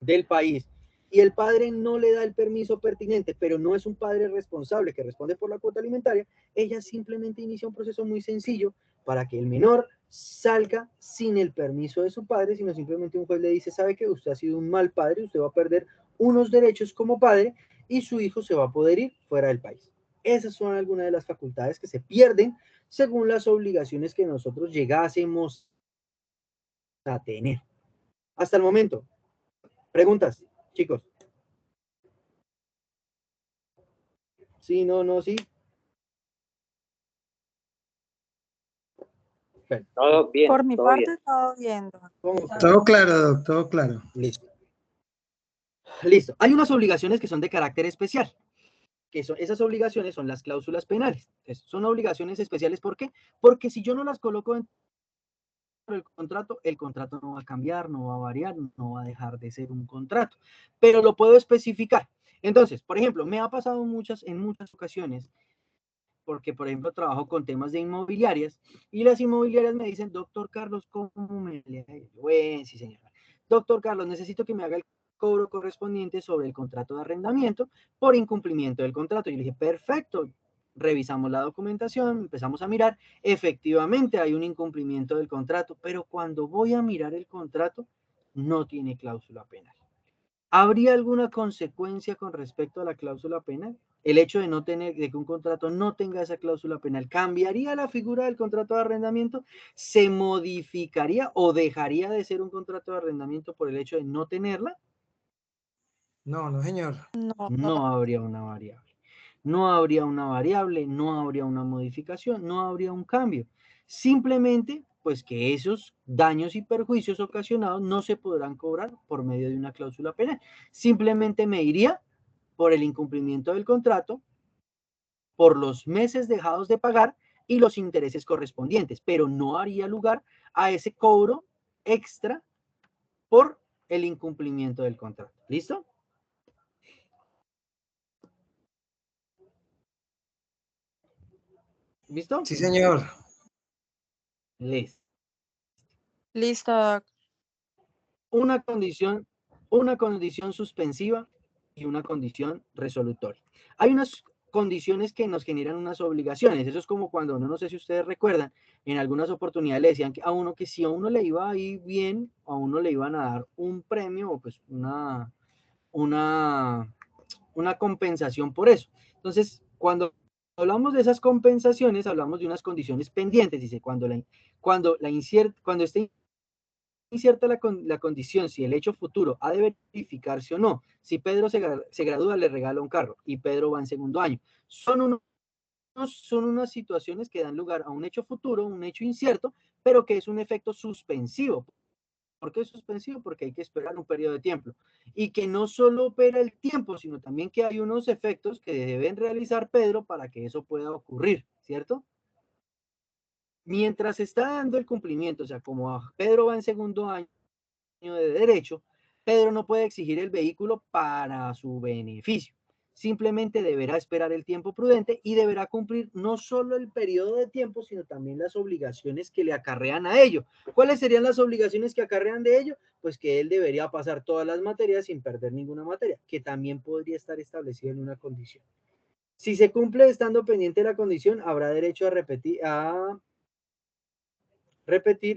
del país y el padre no le da el permiso pertinente, pero no es un padre responsable que responde por la cuota alimentaria, ella simplemente inicia un proceso muy sencillo para que el menor salga sin el permiso de su padre, sino simplemente un juez le dice, sabe que usted ha sido un mal padre, usted va a perder unos derechos como padre y su hijo se va a poder ir fuera del país. Esas son algunas de las facultades que se pierden según las obligaciones que nosotros llegásemos a tener. Hasta el momento. Preguntas, chicos. Sí, no, sí. Bueno. Todo bien. Por mi todo parte, bien. todo bien. Todo claro, Doc, todo claro. Listo. Listo. Hay unas obligaciones que son de carácter especial. Esas obligaciones son las cláusulas penales. Son obligaciones especiales, ¿por qué? Porque si yo no las coloco en el contrato no va a cambiar, no va a variar, no va a dejar de ser un contrato, pero lo puedo especificar. Entonces, por ejemplo, me ha pasado en muchas ocasiones, porque por ejemplo trabajo con temas de inmobiliarias y las inmobiliarias me dicen, doctor Carlos, ¿cómo me le ha ido? Bueno, sí señora. Doctor Carlos, necesito que me haga el cobro correspondiente sobre el contrato de arrendamiento por incumplimiento del contrato. Y le dije, perfecto, revisamos la documentación, empezamos a mirar, efectivamente hay un incumplimiento del contrato, pero cuando voy a mirar el contrato, no tiene cláusula penal. ¿Habría alguna consecuencia con respecto a la cláusula penal? El hecho de que un contrato no tenga esa cláusula penal, ¿cambiaría la figura del contrato de arrendamiento? ¿Se modificaría o dejaría de ser un contrato de arrendamiento por el hecho de no tenerla? No, señor. No habría una variable. No habría una variable, no habría una modificación, no habría un cambio. Simplemente, pues que esos daños y perjuicios ocasionados no se podrán cobrar por medio de una cláusula penal. Simplemente me iría por el incumplimiento del contrato, por los meses dejados de pagar y los intereses correspondientes, pero no haría lugar a ese cobro extra por el incumplimiento del contrato. ¿Listo? ¿Listo? Sí, señor. Listo. Listo, Doc. Una condición suspensiva una condición resolutoria. Hay unas condiciones que nos generan unas obligaciones. Eso es como cuando uno, no sé si ustedes recuerdan, en algunas oportunidades le decían a uno que si a uno le iba a ir bien, a uno le iban a dar un premio o pues una compensación por eso. Entonces, cuando hablamos de esas compensaciones, hablamos de unas condiciones pendientes. Dice, cuando esté incierta la condición, si el hecho futuro ha de verificarse o no. Si Pedro se gradúa, le regala un carro y Pedro va en segundo año. Son unas situaciones que dan lugar a un hecho futuro, un hecho incierto, pero que es un efecto suspensivo. ¿Por qué es suspensivo? Porque hay que esperar un periodo de tiempo. Y que no solo opera el tiempo, sino también que hay unos efectos que deben realizar Pedro para que eso pueda ocurrir, ¿cierto? Mientras está dando el cumplimiento, o sea, como Pedro va en segundo año de derecho, Pedro no puede exigir el vehículo para su beneficio. Simplemente deberá esperar el tiempo prudente y deberá cumplir no solo el periodo de tiempo, sino también las obligaciones que le acarrean a ello. ¿Cuáles serían las obligaciones que acarrean de ello? Pues que él debería pasar todas las materias sin perder ninguna materia, que también podría estar establecido en una condición. Si se cumple estando pendiente de la condición, habrá derecho a repetir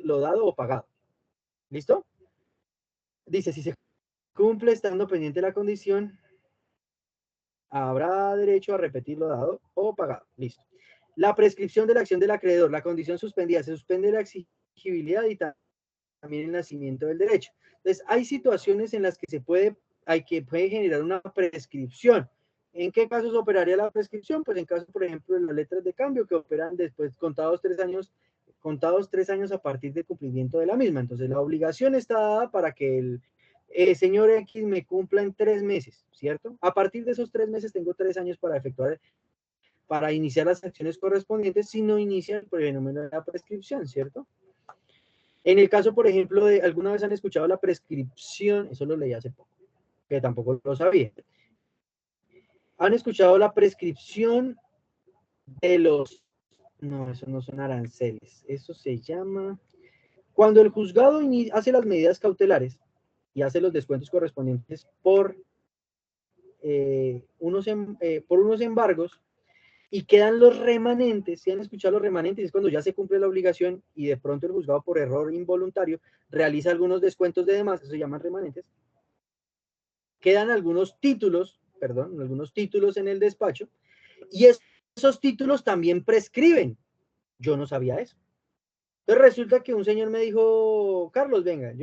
lo dado o pagado. ¿Listo? Dice, si se cumple estando pendiente de la condición, habrá derecho a repetir lo dado o pagado. Listo. La prescripción de la acción del acreedor, la condición suspendida, se suspende la exigibilidad y también el nacimiento del derecho. Entonces, hay situaciones en las que puede generar una prescripción. ¿En qué casos operaría la prescripción? Pues en casos, por ejemplo, de las letras de cambio que operan después, contados 3 años a partir del cumplimiento de la misma. Entonces, la obligación está dada para que el señor X me cumpla en 3 meses, ¿cierto? A partir de esos 3 meses tengo 3 años para iniciar las acciones correspondientes si no inicia el fenómeno de la prescripción, ¿cierto? En el caso, por ejemplo, de alguna vez han escuchado la prescripción, eso lo leí hace poco, que tampoco lo sabía. Han escuchado la prescripción de no, eso no son aranceles, eso se llama, cuando el juzgado hace las medidas cautelares y hace los descuentos correspondientes por unos embargos y quedan los remanentes. Si han escuchado los remanentes, es cuando ya se cumple la obligación y de pronto el juzgado por error involuntario realiza algunos descuentos de demás, eso se llaman remanentes. Quedan algunos títulos en el despacho y esos títulos también prescriben. Yo no sabía eso. Entonces resulta que un señor me dijo, Carlos, venga,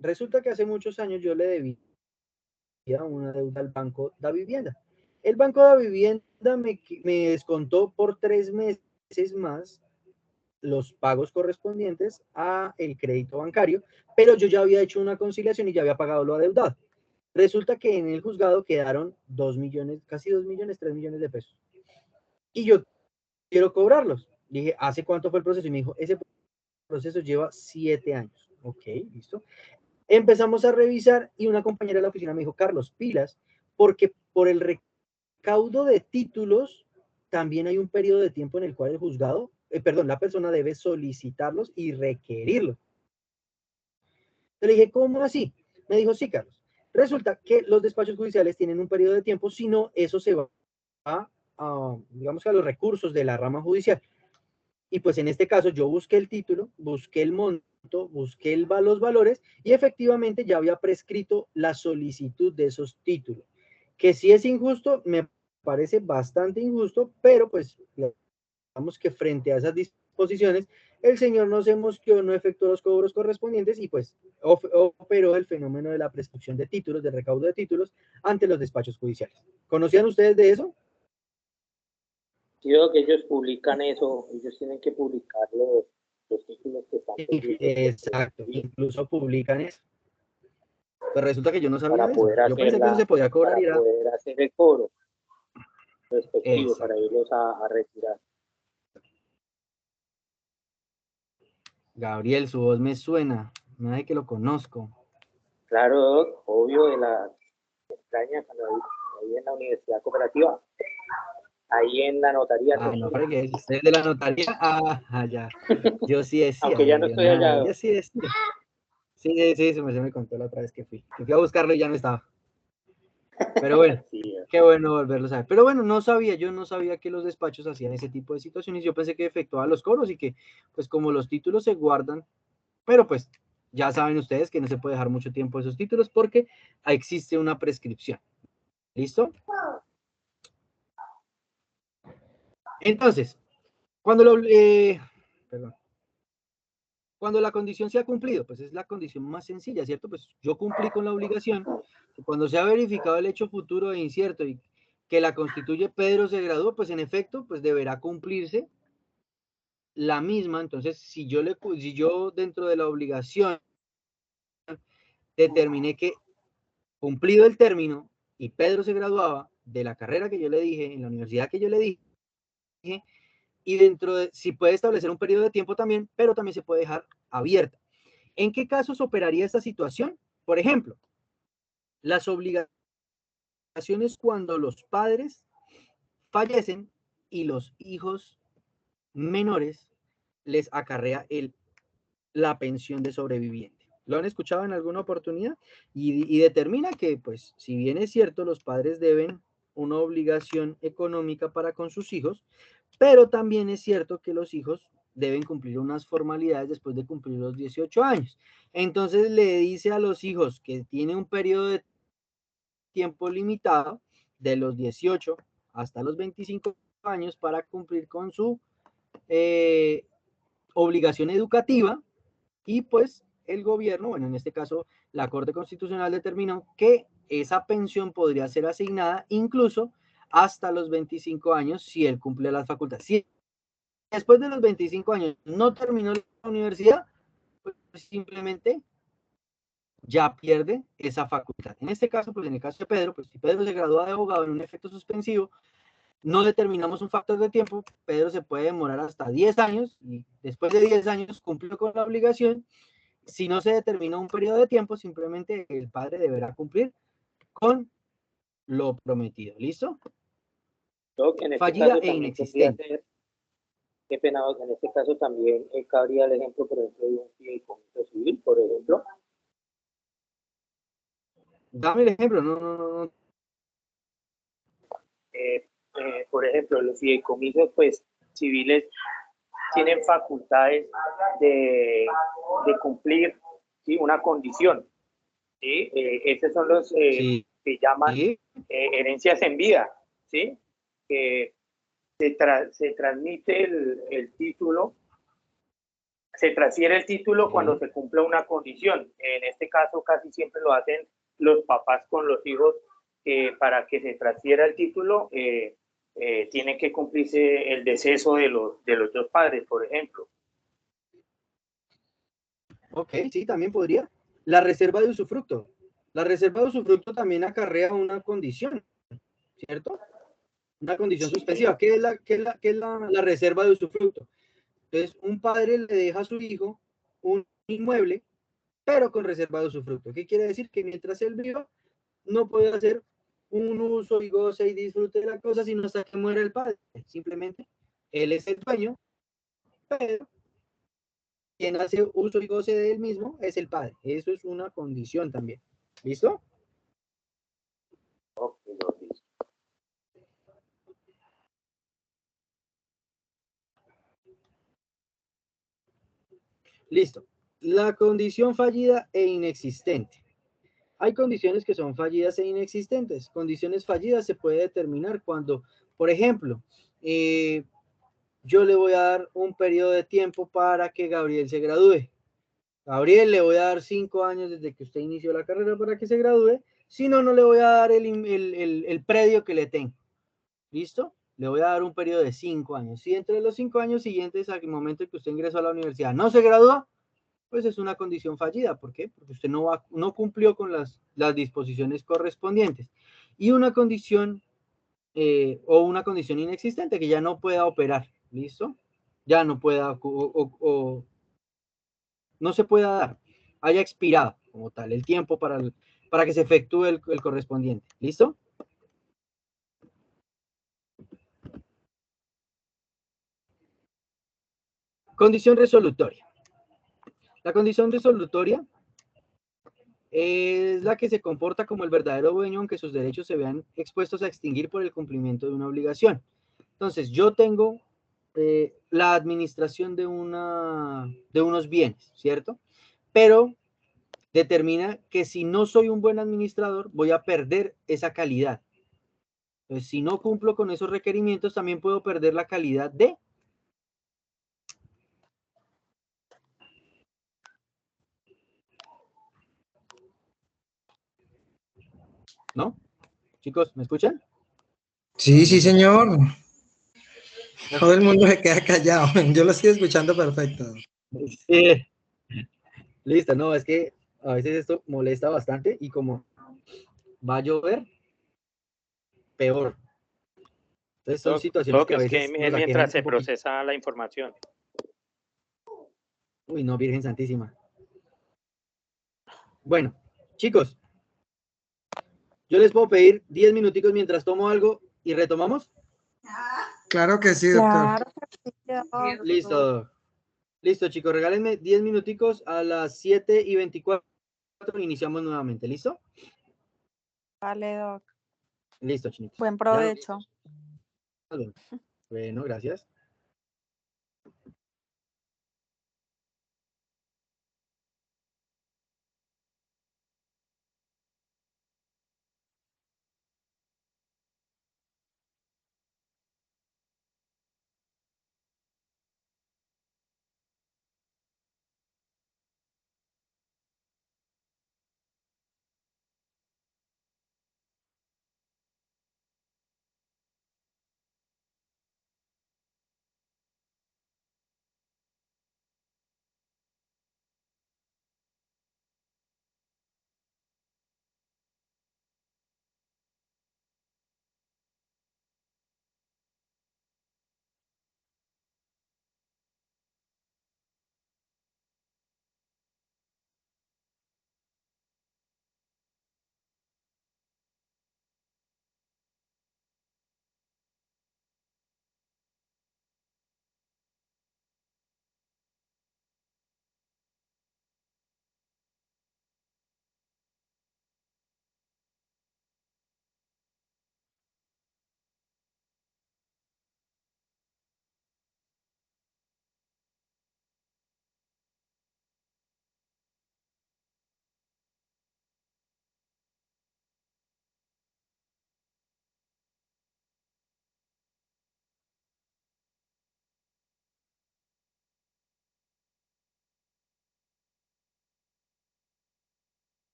resulta que hace muchos años yo le debía una deuda al Banco de Vivienda. El Banco de Vivienda me descontó por 3 meses más los pagos correspondientes a el crédito bancario, pero yo ya había hecho una conciliación y ya había pagado lo adeudado. Resulta que en el juzgado quedaron 2 millones, casi 2 millones, 3 millones de pesos. Y yo quiero cobrarlos. Dije, ¿hace cuánto fue el proceso? Y me dijo, ese proceso lleva 7 años. Ok, listo. Empezamos a revisar y una compañera de la oficina me dijo, Carlos, pilas, porque por el recaudo de títulos también hay un periodo de tiempo en el cual el juzgado, la persona debe solicitarlos y requerirlos. Le dije, ¿cómo así? Me dijo, sí, Carlos. Resulta que los despachos judiciales tienen un periodo de tiempo, si no, eso se va digamos que a los recursos de la rama judicial. Y pues en este caso yo busqué el título, busqué el monto, busqué los valores y efectivamente ya había prescrito la solicitud de esos títulos. Que sí es injusto, me parece bastante injusto, pero pues digamos que frente a esas disposiciones, el señor no se mosqueó, no efectuó los cobros correspondientes y pues operó el fenómeno de la prescripción de títulos, de recaudo de títulos ante los despachos judiciales. ¿Conocían ustedes de eso? Yo que ellos publican eso, ellos tienen que publicar los títulos que están pendientes. Exacto, incluso publican eso. Pues resulta que yo no sabía para eso. Poder yo pensé que eso se podía cobrar. Para poder hacer el cobro respectivo. Exacto. Para irlos a retirar. Gabriel, su voz me suena. Nada de que lo conozco. Claro, obvio, de la extraña cuando ahí en la Universidad Cooperativa. Ahí en la notaría. No, ¿para qué? ¿Usted es de la notaría? Ya. Yo sí decía. Aunque ya no estoy allá. Yo sí decía. Sí, se me contó la otra vez que fui. Fui a buscarlo y ya no estaba. Pero bueno, Sí, qué bueno volverlo a saber. Pero bueno, yo no sabía que los despachos hacían ese tipo de situaciones. Yo pensé que efectuaban los cobros y que, pues como los títulos se guardan, pero pues ya saben ustedes que no se puede dejar mucho tiempo esos títulos porque existe una prescripción. ¿Listo? Entonces, cuando perdón. Cuando la condición se ha cumplido, pues es la condición más sencilla, ¿cierto? Pues yo cumplí con la obligación. Cuando se ha verificado el hecho futuro e incierto y que la constituye Pedro se graduó, pues en efecto, pues deberá cumplirse la misma. Entonces, si yo dentro de la obligación determiné que cumplido el término y Pedro se graduaba de la carrera que yo le dije, en la universidad que yo le dije, y dentro de, si puede establecer un periodo de tiempo también, pero también se puede dejar abierta. ¿En qué casos operaría esta situación? Por ejemplo, las obligaciones cuando los padres fallecen y los hijos menores les acarrea la pensión de sobreviviente. ¿Lo han escuchado en alguna oportunidad? Y determina que, pues, si bien es cierto, los padres deben una obligación económica para con sus hijos, pero también es cierto que los hijos deben cumplir unas formalidades después de cumplir los 18 años. Entonces le dice a los hijos que tiene un periodo de tiempo limitado de los 18 hasta los 25 años para cumplir con su obligación educativa y pues el gobierno, bueno, en este caso la Corte Constitucional determinó que esa pensión podría ser asignada incluso hasta los 25 años si él cumple las facultades. Si después de los 25 años no terminó la universidad, pues simplemente ya pierde esa facultad. En este caso, pues en el caso de Pedro, pues si Pedro se gradúa de abogado en un efecto suspensivo, no determinamos un factor de tiempo, Pedro se puede demorar hasta 10 años y después de 10 años cumplió con la obligación. Si no se determina un periodo de tiempo, simplemente el padre deberá cumplir con lo prometido. ¿Listo? Creo que en este Fallida caso e también podría inexistente. ser, qué pena, en este caso también cabría el ejemplo, por ejemplo, de un fideicomiso civil, por ejemplo. Dame el ejemplo, no. Por ejemplo, los fideicomisos pues, civiles tienen facultades de cumplir, ¿sí?, una condición. ¿Sí? Esos son los Sí. que llaman Sí. herencias en vida. ¿Sí? Se transmite el título, se transfiere el título cuando se cumple una condición. En este caso casi siempre lo hacen los papás con los hijos, para que se transfiera el título tiene que cumplirse el deceso de los dos padres, por ejemplo. Ok, sí, también podría. La reserva de usufructo. La reserva de usufructo también acarrea una condición, ¿cierto? Una condición suspensiva. ¿Qué es la reserva de usufructo? Entonces, un padre le deja a su hijo un inmueble, pero con reserva de usufructo. ¿Qué quiere decir? Que mientras él viva, no puede hacer un uso y goce y disfrute de la cosa, sino hasta que muera el padre. Simplemente, él es el dueño, pero quien hace uso y goce de él mismo es el padre. Eso es una condición también. ¿Listo? Listo. La condición fallida e inexistente. Hay condiciones que son fallidas e inexistentes. Condiciones fallidas se puede determinar cuando, por ejemplo, yo le voy a dar un periodo de tiempo para que Gabriel se gradúe. Gabriel, le voy a dar 5 años desde que usted inició la carrera para que se gradúe. Si no, no le voy a dar el predio que le tengo. ¿Listo? Le voy a dar un periodo de 5 años. Si entre los 5 años siguientes, al momento en que usted ingresó a la universidad, no se graduó, pues es una condición fallida. ¿Por qué? Porque usted no cumplió con las disposiciones correspondientes. Y una condición o una condición inexistente que ya no pueda operar. ¿Listo? Ya no pueda o no se pueda dar. Haya expirado como tal el tiempo para que se efectúe el correspondiente. ¿Listo? Condición resolutoria. La condición resolutoria es la que se comporta como el verdadero dueño aunque sus derechos se vean expuestos a extinguir por el cumplimiento de una obligación. Entonces, yo tengo la administración de unos bienes, ¿cierto? Pero determina que si no soy un buen administrador, voy a perder esa calidad. Entonces, si no cumplo con esos requerimientos, también puedo perder la calidad de... ¿No? Chicos, ¿me escuchan? Sí, sí, señor. Todo el mundo se queda callado. Yo lo estoy escuchando perfecto. Sí. Listo, no, es que a veces esto molesta bastante y como va a llover, peor. Entonces son situaciones que a Es que veces nos aquejan mientras se un poquito. procesa la información. Uy, no, Virgen Santísima. Bueno, chicos, yo les puedo pedir 10 minuticos mientras tomo algo y retomamos. Claro que sí, doctor. Claro que sí, Doc. Listo. Listo, chicos, regálenme 10 minuticos a las 7:24 iniciamos nuevamente. ¿Listo? Vale, Doc. Listo, chinitos. Buen Ya provecho. nos vemos. Bueno, gracias.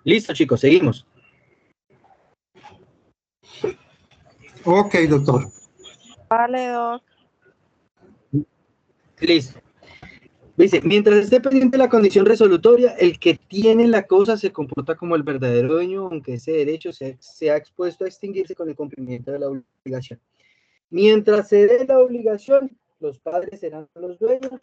Listo, chicos, seguimos. Ok, doctor. Vale, Doc. Listo. Dice, mientras esté pendiente de la condición resolutoria, el que tiene la cosa se comporta como el verdadero dueño, aunque ese derecho sea expuesto a extinguirse con el cumplimiento de la obligación. Mientras se dé la obligación, los padres serán los dueños.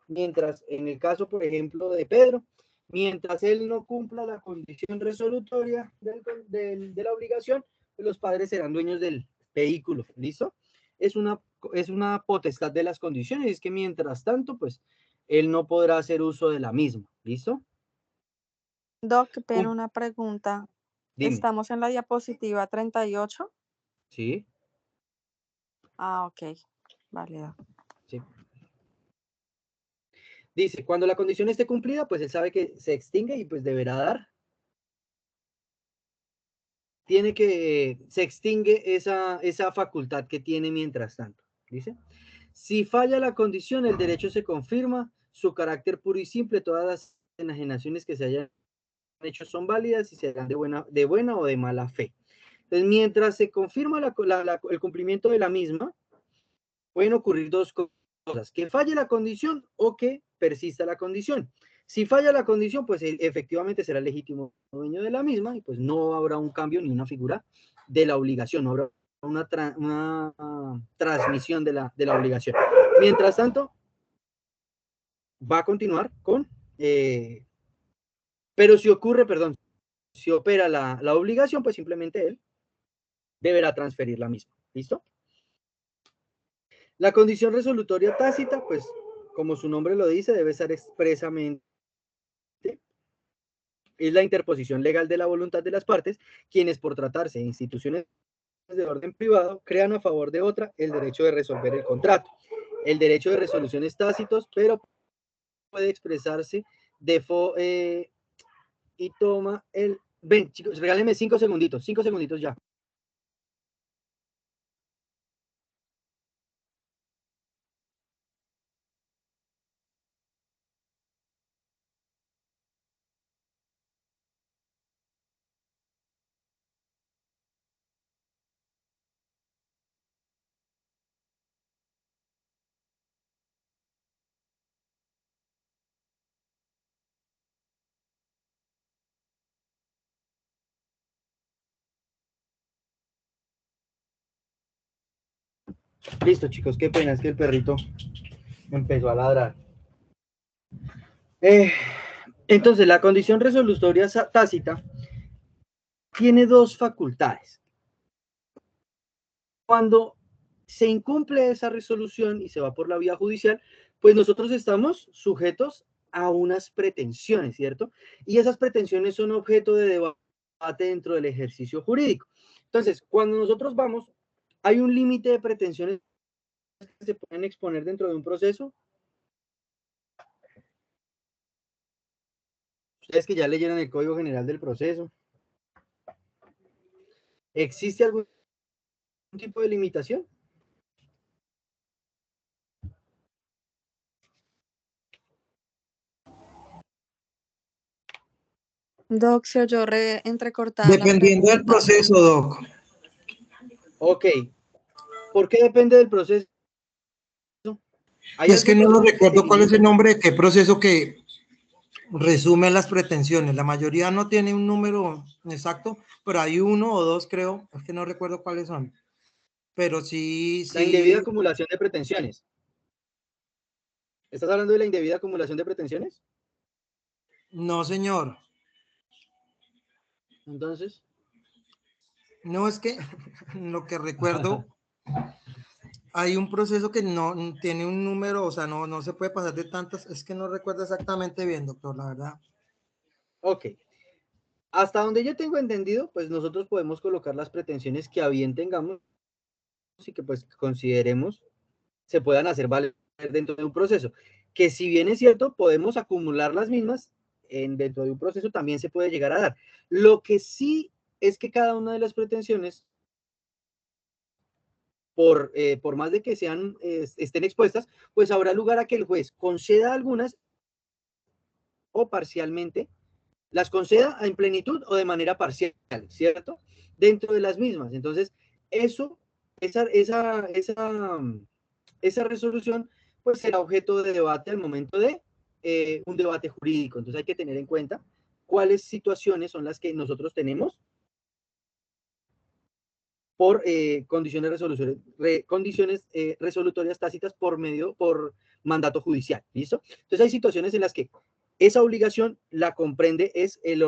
Mientras, en el caso, por ejemplo, de Pedro, mientras él no cumpla la condición resolutoria de la obligación, los padres serán dueños del vehículo. ¿Listo? Es una potestad de las condiciones, es que mientras tanto, pues, él no podrá hacer uso de la misma. ¿Listo? Doc, pero una pregunta. Dime. ¿Estamos en la diapositiva 38? Sí. Ah, ok. Vale, Doc. Sí. Dice, cuando la condición esté cumplida, pues él sabe que se extingue y pues deberá dar. Se extingue esa facultad que tiene mientras tanto. Dice, si falla la condición, el derecho se confirma, su carácter puro y simple, todas las enajenaciones que se hayan hecho son válidas y serán de buena o de mala fe. Entonces, mientras se confirma el cumplimiento de la misma, pueden ocurrir dos cosas, que falle la condición o que persista la condición. Si falla la condición, pues él efectivamente será el legítimo dueño de la misma y pues no habrá un cambio ni una figura de la obligación, no habrá una transmisión de la obligación. Mientras tanto, va a continuar con, pero si ocurre, perdón, si opera la obligación, pues simplemente él deberá transferir la misma. ¿Listo? La condición resolutoria tácita, pues, como su nombre lo dice, debe ser expresamente, es la interposición legal de la voluntad de las partes, quienes por tratarse de instituciones de orden privado, crean a favor de otra el derecho de resolver el contrato. El derecho de resolución es tácito, pero puede expresarse y toma el... Ven, chicos, regálenme 5 segunditos ya. Listo, chicos, qué pena, es que el perrito empezó a ladrar. Entonces, la condición resolutoria tácita tiene dos facultades. Cuando se incumple esa resolución y se va por la vía judicial, pues nosotros estamos sujetos a unas pretensiones, ¿cierto? Y esas pretensiones son objeto de debate dentro del ejercicio jurídico. Entonces, cuando nosotros vamos, hay un límite de pretensiones que se pueden exponer dentro de un proceso. Ustedes que ya leyeron el Código General del Proceso. ¿Existe algún tipo de limitación? Doc, se oyó entrecortada la Dependiendo del pregunta. proceso, Doc. Ok. ¿Por qué depende del proceso? Es que no recuerdo cuál es el nombre de qué proceso que resume las pretensiones. La mayoría no tiene un número exacto, pero hay uno o dos, creo. Es que no recuerdo cuáles son. Pero sí. La indebida acumulación de pretensiones. ¿Estás hablando de la indebida acumulación de pretensiones? No, señor. Entonces. No, es que lo que recuerdo, hay un proceso que no tiene un número, o sea, no se puede pasar de tantas. Es que no recuerdo exactamente bien, doctor, la verdad. Ok. Hasta donde yo tengo entendido, pues nosotros podemos colocar las pretensiones que a bien tengamos y que pues consideremos se puedan hacer valer dentro de un proceso. Que si bien es cierto, podemos acumular las mismas dentro de un proceso, también se puede llegar a dar. Lo que sí es que cada una de las pretensiones, por más de que estén expuestas, pues habrá lugar a que el juez conceda algunas o parcialmente las conceda en plenitud o de manera parcial, ¿cierto? Dentro de las mismas. Entonces, esa resolución, pues será objeto de debate al momento de un debate jurídico. Entonces hay que tener en cuenta cuáles situaciones son las que nosotros tenemos por condiciones resolutorias tácitas por mandato judicial, ¿listo? Entonces hay situaciones en las que esa obligación la comprende es el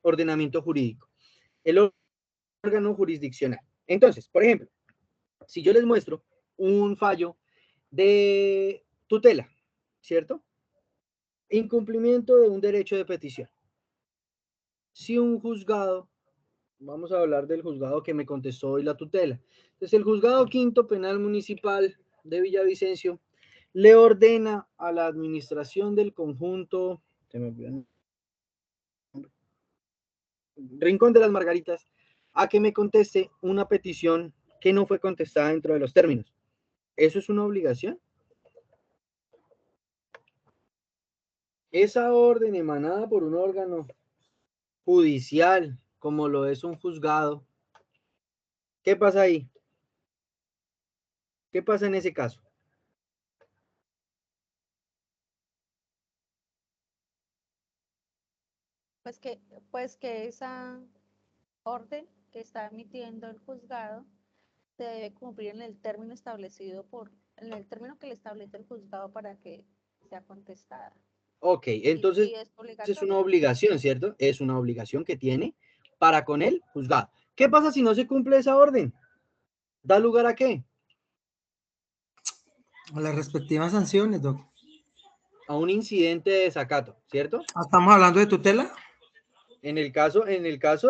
ordenamiento jurídico, el órgano jurisdiccional. Entonces, por ejemplo, si yo les muestro un fallo de tutela, ¿cierto? Incumplimiento de un derecho de petición. Si un juzgado, vamos a hablar del juzgado que me contestó hoy la tutela. Entonces, el juzgado quinto penal municipal de Villavicencio le ordena a la administración del conjunto, Rincón de las Margaritas, a que me conteste una petición que no fue contestada dentro de los términos. ¿Eso es una obligación? Esa orden emanada por un órgano judicial, como lo es un juzgado, ¿qué pasa ahí? ¿Qué pasa en ese caso? Pues que esa orden que está emitiendo el juzgado se debe cumplir en el término en el término que le establece el juzgado para que sea contestada. Ok, entonces es una obligación, ¿cierto? Es una obligación que tiene para con el juzgado. ¿Qué pasa si no se cumple esa orden? ¿Da lugar a qué? A las respectivas sanciones, Doc. A un incidente de desacato, ¿cierto? ¿Estamos hablando de tutela? En el caso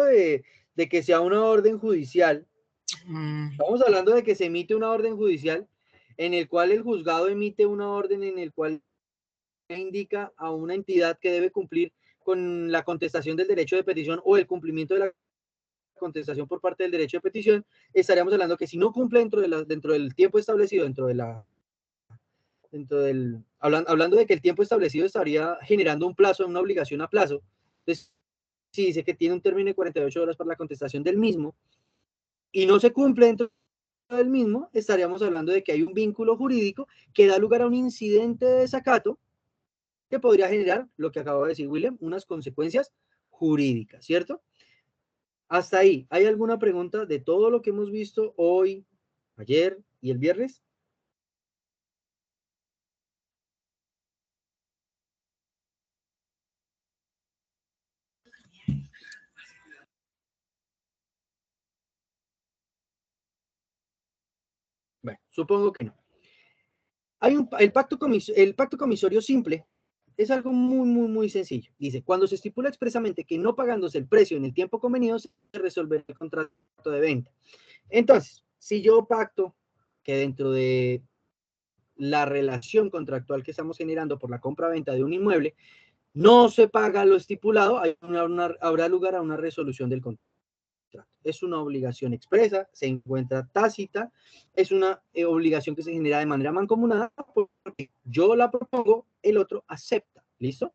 de que sea una orden judicial, estamos hablando de que se emite una orden judicial en el cual el juzgado emite una orden en el cual indica a una entidad que debe cumplir con la contestación del derecho de petición o el cumplimiento de la contestación por parte del derecho de petición. Estaríamos hablando que si no cumple dentro del tiempo establecido, hablando de que el tiempo establecido estaría generando un plazo, una obligación a plazo. Entonces, si dice que tiene un término de 48 horas para la contestación del mismo y no se cumple dentro del mismo, estaríamos hablando de que hay un vínculo jurídico que da lugar a un incidente de desacato que podría generar, lo que acabo de decir William, unas consecuencias jurídicas, ¿cierto? Hasta ahí, ¿hay alguna pregunta de todo lo que hemos visto hoy, ayer y el viernes? Bueno, supongo que no. El pacto comisorio simple es algo muy sencillo. Dice, cuando se estipula expresamente que no pagándose el precio en el tiempo convenido, se resuelve el contrato de venta. Entonces, si yo pacto que dentro de la relación contractual que estamos generando por la compra-venta de un inmueble, no se paga lo estipulado, habrá lugar a una resolución del contrato. Es una obligación expresa, se encuentra tácita, es una obligación que se genera de manera mancomunada, porque yo la propongo, el otro acepta, ¿listo?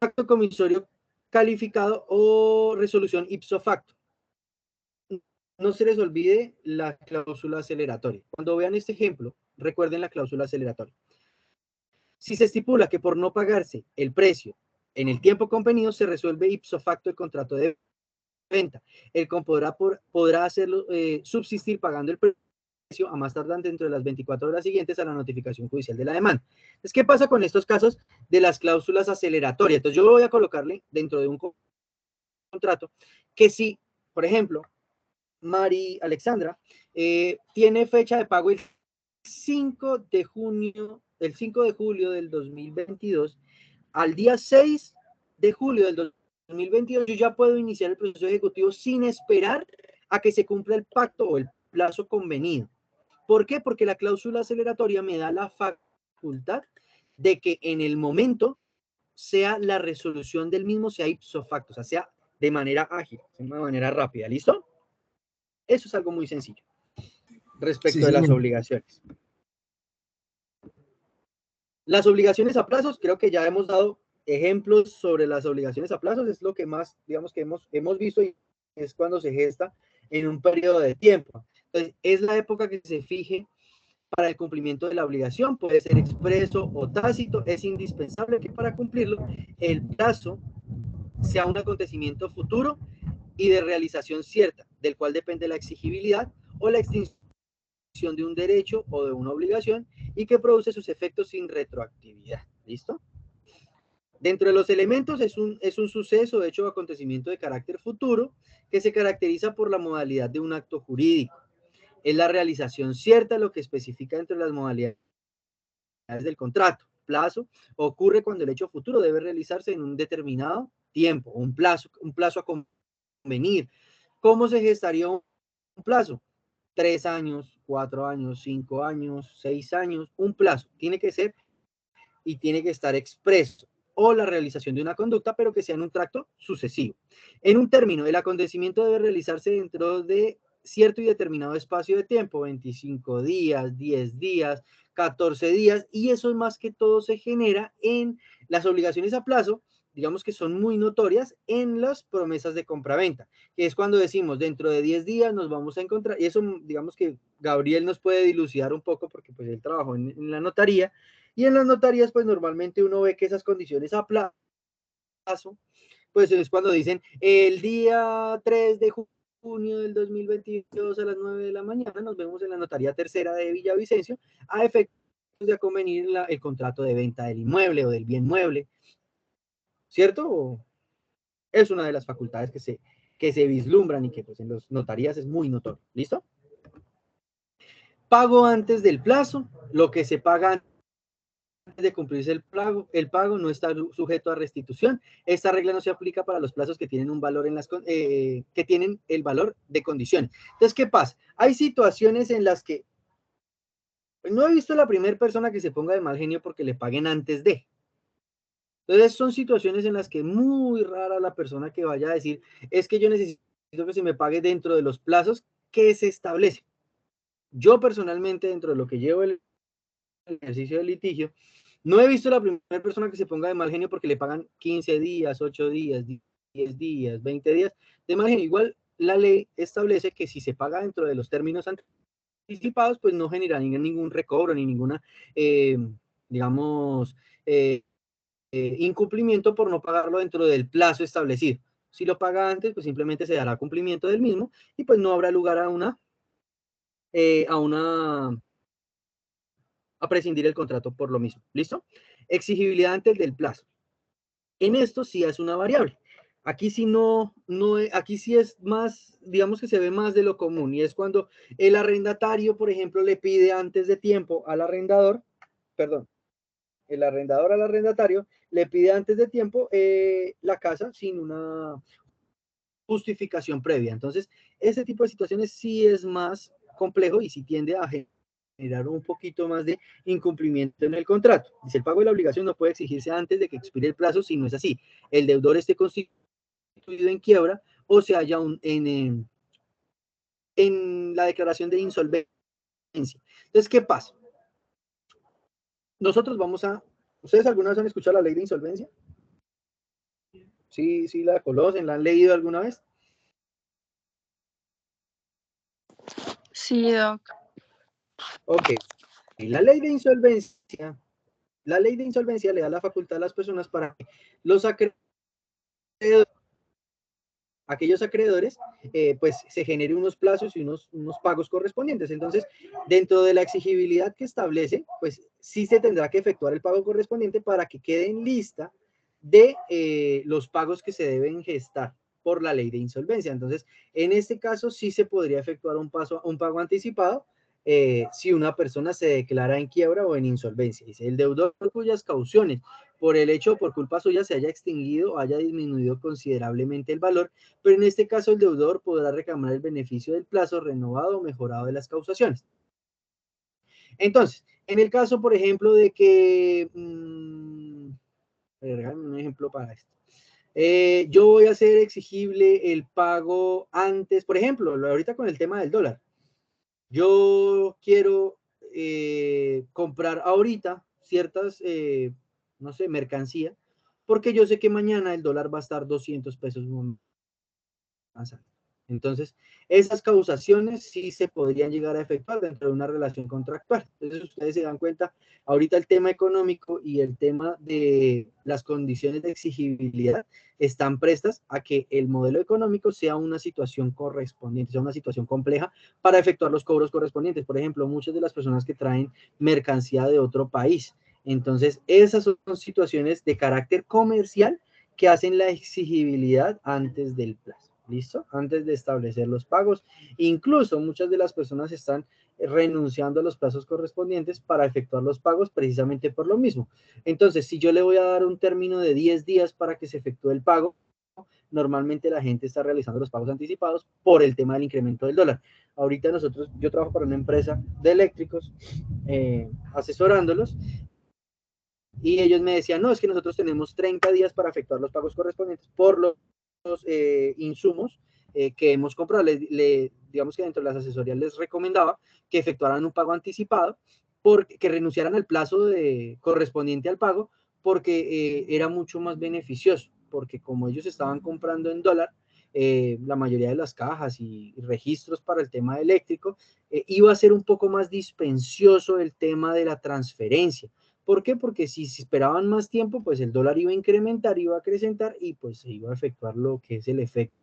Acto comisorio calificado o resolución ipso facto. No se les olvide la cláusula aceleratoria. Cuando vean este ejemplo, recuerden la cláusula aceleratoria. Si se estipula que por no pagarse el precio en el tiempo convenido, se resuelve ipso facto el contrato de venta. El comprador podrá hacerlo subsistir pagando el precio a más tardar dentro de las 24 horas siguientes a la notificación judicial de la demanda. Entonces, ¿qué pasa con estos casos de las cláusulas aceleratorias? Entonces, yo voy a colocarle dentro de un contrato que si, por ejemplo, Mari Alexandra tiene fecha de pago el 5 de julio del 2022, al día 6 de julio del 2022, yo ya puedo iniciar el proceso ejecutivo sin esperar a que se cumpla el pacto o el plazo convenido. ¿Por qué? Porque la cláusula aceleratoria me da la facultad de que en el momento sea la resolución del mismo, sea ipso facto, o sea, sea de manera ágil, de una manera rápida. ¿Listo? Eso es algo muy sencillo respecto de las obligaciones. Las obligaciones a plazos, creo que ya hemos dado ejemplos sobre las obligaciones a plazos es lo que más, digamos, que hemos visto, y es cuando se gesta en un periodo de tiempo. Entonces, es la época que se fije para el cumplimiento de la obligación, puede ser expreso o tácito, es indispensable que para cumplirlo el plazo sea un acontecimiento futuro y de realización cierta, del cual depende la exigibilidad o la extinción de un derecho o de una obligación y que produce sus efectos sin retroactividad. ¿Listo? Dentro de los elementos es un suceso, hecho o acontecimiento de carácter futuro que se caracteriza por la modalidad de un acto jurídico. Es la realización cierta lo que especifica entre las modalidades del contrato. Plazo ocurre cuando el hecho futuro debe realizarse en un determinado tiempo, un plazo a convenir. ¿Cómo se gestaría un plazo? 3 años, 4 años, 5 años, 6 años, un plazo. Tiene que ser y tiene que estar expreso. O la realización de una conducta, pero que sea en un tracto sucesivo. En un término, el acontecimiento debe realizarse dentro de cierto y determinado espacio de tiempo, 25 días, 10 días, 14 días, y eso más que todo se genera en las obligaciones a plazo, digamos que son muy notorias en las promesas de compraventa, que es cuando decimos dentro de 10 días nos vamos a encontrar, y eso digamos que Gabriel nos puede dilucidar un poco porque pues él trabajó en la notaría, y en las notarías pues normalmente uno ve que esas condiciones a plazo, pues es cuando dicen el día 3 de junio del 2022 a las 9 de la mañana nos vemos en la notaría tercera de Villavicencio a efectos de convenir el contrato de venta del inmueble o del bien mueble, ¿cierto? Es una de las facultades que se vislumbran y que pues en las notarías es muy notorio. ¿Listo? Pago antes del plazo, lo que se paga antes de cumplirse el pago no está sujeto a restitución. Esta regla no se aplica para los plazos que tienen un valor que tienen el valor de condiciones. Entonces, ¿qué pasa? Hay situaciones en las que no he visto la primera persona que se ponga de mal genio porque le paguen antes de. Entonces, son situaciones en las que es muy rara la persona que vaya a decir, es que yo necesito que se me pague dentro de los plazos que se establecen. Yo personalmente, dentro de lo que llevo el ejercicio del litigio, no he visto la primera persona que se ponga de mal genio porque le pagan 15 días, 8 días, 10 días, 20 días de mal genio. Igual la ley establece que si se paga dentro de los términos anticipados, pues no genera ningún recobro ni ninguna, digamos, incumplimiento por no pagarlo dentro del plazo establecido. Si lo paga antes, pues simplemente se dará cumplimiento del mismo y pues no habrá lugar a prescindir el contrato por lo mismo. ¿Listo? Exigibilidad antes del plazo. En esto sí es una variable. Aquí sí aquí sí es más, digamos que se ve más de lo común, y es cuando el arrendatario, por ejemplo, le pide antes de tiempo al arrendador, perdón, el arrendador al arrendatario le pide antes de tiempo la casa sin una justificación previa. Entonces, ese tipo de situaciones sí es más complejo y sí tiende a generar un poquito más de incumplimiento en el contrato. Dice, el pago de la obligación no puede exigirse antes de que expire el plazo si no es así. El deudor esté constituido en quiebra o se haya en la declaración de insolvencia. Entonces, ¿qué pasa? Nosotros ¿ustedes alguna vez han escuchado la ley de insolvencia? Sí, sí la conocen, ¿la han leído alguna vez? Sí, Doc. Ok. La ley de insolvencia le da la facultad a las personas para que aquellos acreedores, pues se genere unos plazos y unos pagos correspondientes. Entonces, dentro de la exigibilidad que establece, pues sí se tendrá que efectuar el pago correspondiente para que quede en lista de los pagos que se deben gestar por la ley de insolvencia. Entonces, en este caso sí se podría efectuar un pago anticipado si una persona se declara en quiebra o en insolvencia. Dice, el deudor cuyas cauciones por el hecho o por culpa suya se haya extinguido o haya disminuido considerablemente el valor, pero en este caso el deudor podrá reclamar el beneficio del plazo renovado o mejorado de las causaciones. Entonces, en el caso, por ejemplo, de que, regálame un ejemplo para esto. Yo voy a hacer exigible el pago antes, por ejemplo, ahorita con el tema del dólar. Yo quiero comprar ahorita ciertas, no sé, mercancía, porque yo sé que mañana el dólar va a estar 200 pesos más alto. Entonces, esas causaciones sí se podrían llegar a efectuar dentro de una relación contractual. Entonces, ustedes se dan cuenta, ahorita el tema económico y el tema de las condiciones de exigibilidad están prestas a que el modelo económico sea una situación correspondiente, sea una situación compleja para efectuar los cobros correspondientes. Por ejemplo, muchas de las personas que traen mercancía de otro país. Entonces, esas son situaciones de carácter comercial que hacen la exigibilidad antes del plazo. ¿Listo? Antes de establecer los pagos. Incluso muchas de las personas están renunciando a los plazos correspondientes para efectuar los pagos precisamente por lo mismo. Entonces, si yo le voy a dar un término de 10 días para que se efectúe el pago, normalmente la gente está realizando los pagos anticipados por el tema del incremento del dólar. Ahorita yo trabajo para una empresa de eléctricos, asesorándolos, y ellos me decían, no, es que nosotros tenemos 30 días para efectuar los pagos correspondientes por los insumos que hemos comprado. Digamos que dentro de las asesorías les recomendaba que efectuaran un pago anticipado, que renunciaran al plazo correspondiente al pago, porque era mucho más beneficioso, porque como ellos estaban comprando en dólar, la mayoría de las cajas y registros para el tema eléctrico, iba a ser un poco más dispendioso el tema de la transferencia. ¿Por qué? Porque si esperaban más tiempo, pues el dólar iba a incrementar, iba a acrecentar y pues se iba a efectuar lo que es el efecto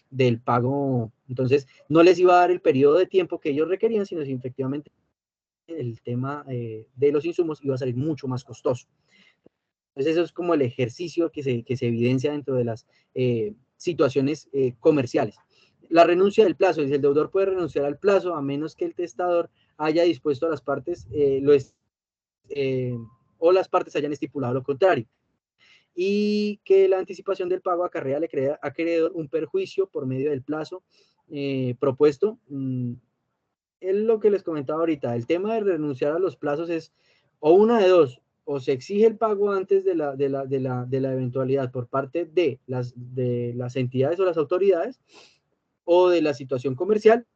del pago. Entonces, no les iba a dar el periodo de tiempo que ellos requerían, sino si efectivamente el tema de los insumos iba a salir mucho más costoso. Entonces, eso es como el ejercicio que se evidencia dentro de las situaciones comerciales. La renuncia del plazo, dice, el deudor puede renunciar al plazo a menos que el testador haya dispuesto a las partes o las partes hayan estipulado lo contrario, y que la anticipación del pago acarrea al acreedor un perjuicio por medio del plazo propuesto. Es lo que les comentaba ahorita, el tema de renunciar a los plazos es o una de dos, o se exige el pago antes de la eventualidad por parte de las entidades o las autoridades, o de la situación comercial,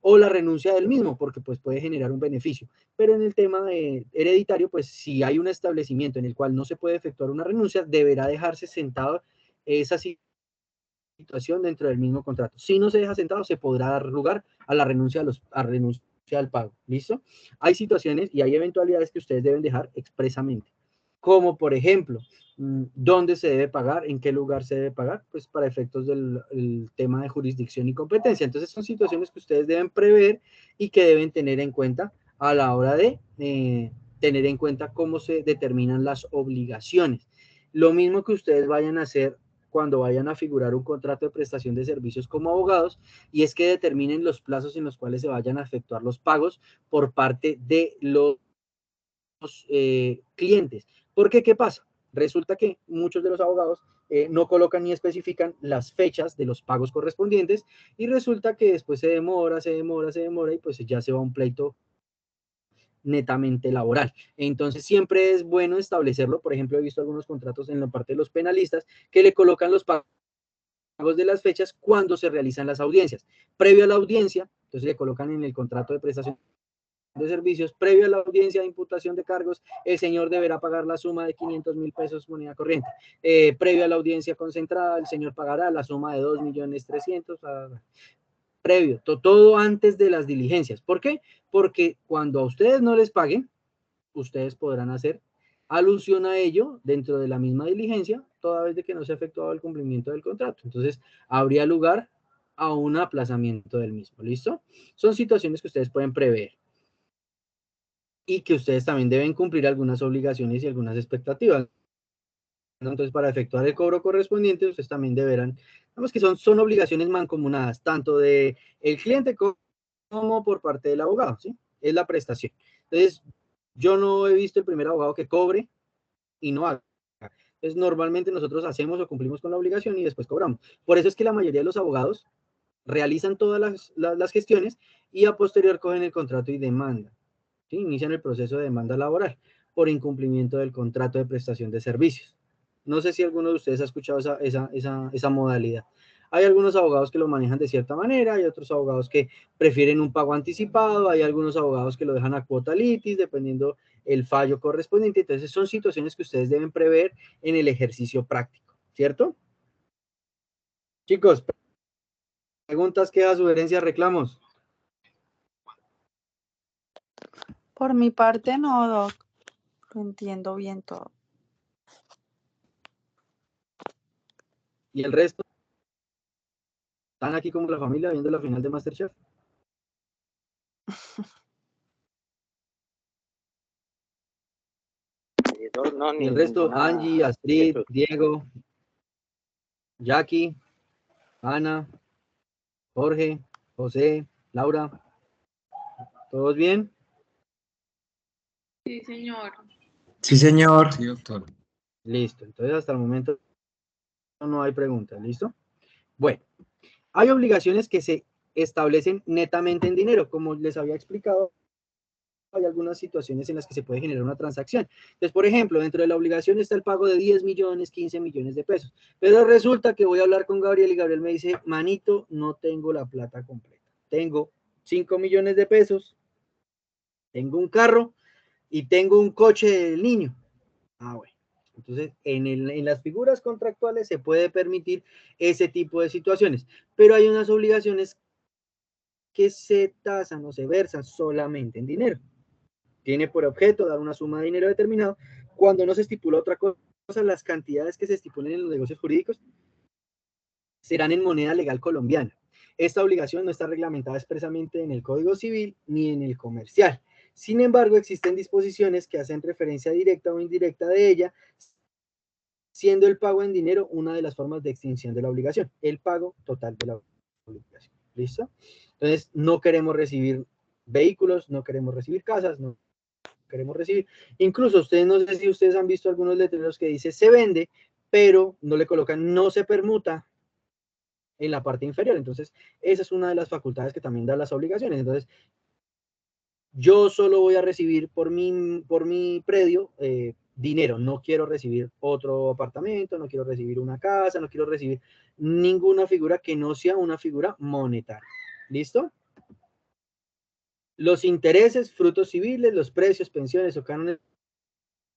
o la renuncia del mismo, porque pues puede generar un beneficio. Pero en el tema hereditario, pues si hay un establecimiento en el cual no se puede efectuar una renuncia, deberá dejarse sentado esa situación dentro del mismo contrato. Si no se deja sentado, se podrá dar lugar a la renuncia al pago. ¿Listo? Hay situaciones y hay eventualidades que ustedes deben dejar expresamente, como por ejemplo, dónde se debe pagar, en qué lugar se debe pagar, pues para efectos del tema de jurisdicción y competencia. Entonces son situaciones que ustedes deben prever y que deben tener en cuenta a la hora de tener en cuenta cómo se determinan las obligaciones. Lo mismo que ustedes vayan a hacer cuando vayan a figurar un contrato de prestación de servicios como abogados, y es que determinen los plazos en los cuales se vayan a efectuar los pagos por parte de los clientes. Porque, ¿qué pasa? Resulta que muchos de los abogados no colocan ni especifican las fechas de los pagos correspondientes, y resulta que después se demora y pues ya se va a un pleito netamente laboral. Entonces siempre es bueno establecerlo. Por ejemplo, he visto algunos contratos en la parte de los penalistas que le colocan los pagos de las fechas cuando se realizan las audiencias. Previo a la audiencia, entonces le colocan en el contrato de prestación de servicios, previo a la audiencia de imputación de cargos, el señor deberá pagar la suma de 500.000 pesos moneda corriente. Previo a la audiencia concentrada, el señor pagará la suma de 2.300.000. Previo, todo antes de las diligencias. ¿Por qué? Porque cuando a ustedes no les paguen, ustedes podrán hacer alusión a ello dentro de la misma diligencia, toda vez de que no se ha efectuado el cumplimiento del contrato. Entonces, habría lugar a un aplazamiento del mismo. ¿Listo? Son situaciones que ustedes pueden prever y que ustedes también deben cumplir algunas obligaciones y algunas expectativas. Entonces, para efectuar el cobro correspondiente, ustedes también deberán, digamos que son obligaciones mancomunadas, tanto del cliente como por parte del abogado, ¿sí? Es la prestación. Entonces, yo no he visto el primer abogado que cobre y no haga. Entonces, normalmente nosotros hacemos o cumplimos con la obligación y después cobramos. Por eso es que la mayoría de los abogados realizan todas las gestiones y a posterior cogen el contrato y demandan. ¿Sí? Inician el proceso de demanda laboral por incumplimiento del contrato de prestación de servicios. No sé si alguno de ustedes ha escuchado esa modalidad. Hay algunos abogados que lo manejan de cierta manera, hay otros abogados que prefieren un pago anticipado, hay algunos abogados que lo dejan a cuota litis, dependiendo el fallo correspondiente. Entonces, son situaciones que ustedes deben prever en el ejercicio práctico, ¿cierto? Chicos, preguntas, quejas, sugerencias, reclamos. Por mi parte, no, Doc. Lo entiendo bien todo. ¿Y el resto? ¿Están aquí como la familia viendo la final de MasterChef? No, Y el resto, ninguna Angie, Astrid, inquietud. Diego, Jackie, Ana, Jorge, José, Laura, ¿todos bien? Sí, señor. Sí, señor. Sí, doctor. Listo, entonces hasta el momento no hay preguntas, ¿listo? Bueno, hay obligaciones que se establecen netamente en dinero, como les había explicado. Hay algunas situaciones en las que se puede generar una transacción. Entonces, por ejemplo, dentro de la obligación está el pago de 10 millones, 15 millones de pesos. Pero resulta que voy a hablar con Gabriel y Gabriel me dice, manito, no tengo la plata completa. Tengo 5 millones de pesos, tengo un carro y tengo un coche del niño. Ah, bueno. Entonces, en las figuras contractuales se puede permitir ese tipo de situaciones, pero hay unas obligaciones que se tasan o se versan solamente en dinero. Tiene por objeto dar una suma de dinero determinado. Cuando no se estipula otra cosa, las cantidades que se estipulen en los negocios jurídicos serán en moneda legal colombiana. Esta obligación no está reglamentada expresamente en el Código Civil ni en el comercial. Sin embargo, existen disposiciones que hacen referencia directa o indirecta de ella, siendo el pago en dinero una de las formas de extinción de la obligación, el pago total de la obligación. ¿Listo? Entonces, no queremos recibir vehículos, no queremos recibir casas, no queremos recibir. Incluso ustedes, no sé si ustedes han visto algunos letreros que dice se vende, pero no le colocan no se permuta en la parte inferior. Entonces, esa es una de las facultades que también dan las obligaciones. Entonces, yo solo voy a recibir por mi predio dinero, no quiero recibir otro apartamento, no quiero recibir una casa, no quiero recibir ninguna figura que no sea una figura monetaria. ¿Listo? Los intereses, frutos civiles, los precios, pensiones o cánones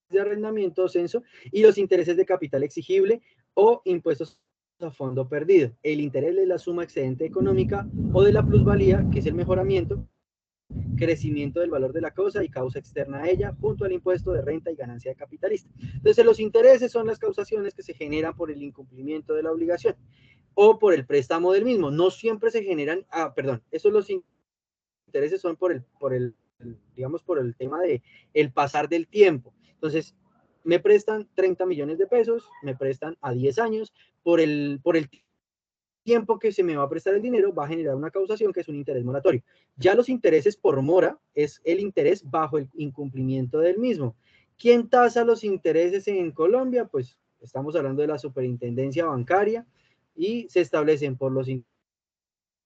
de arrendamiento o censo y los intereses de capital exigible o impuestos a fondo perdido. El interés es la suma excedente económica o de la plusvalía, que es el mejoramiento, crecimiento del valor de la cosa y causa externa a ella, junto al impuesto de renta y ganancia de capitalista. Entonces, los intereses son las causaciones que se generan por el incumplimiento de la obligación o por el préstamo del mismo. No siempre se generan, esos los intereses son digamos, por el tema de el pasar del tiempo. Entonces, me prestan 30 millones de pesos, me prestan a 10 años, por el tiempo que se me va a prestar el dinero, va a generar una causación que es un interés moratorio. Ya los intereses por mora es el interés bajo el incumplimiento del mismo. ¿Quién tasa los intereses en Colombia? Pues estamos hablando de la superintendencia bancaria y se establecen por los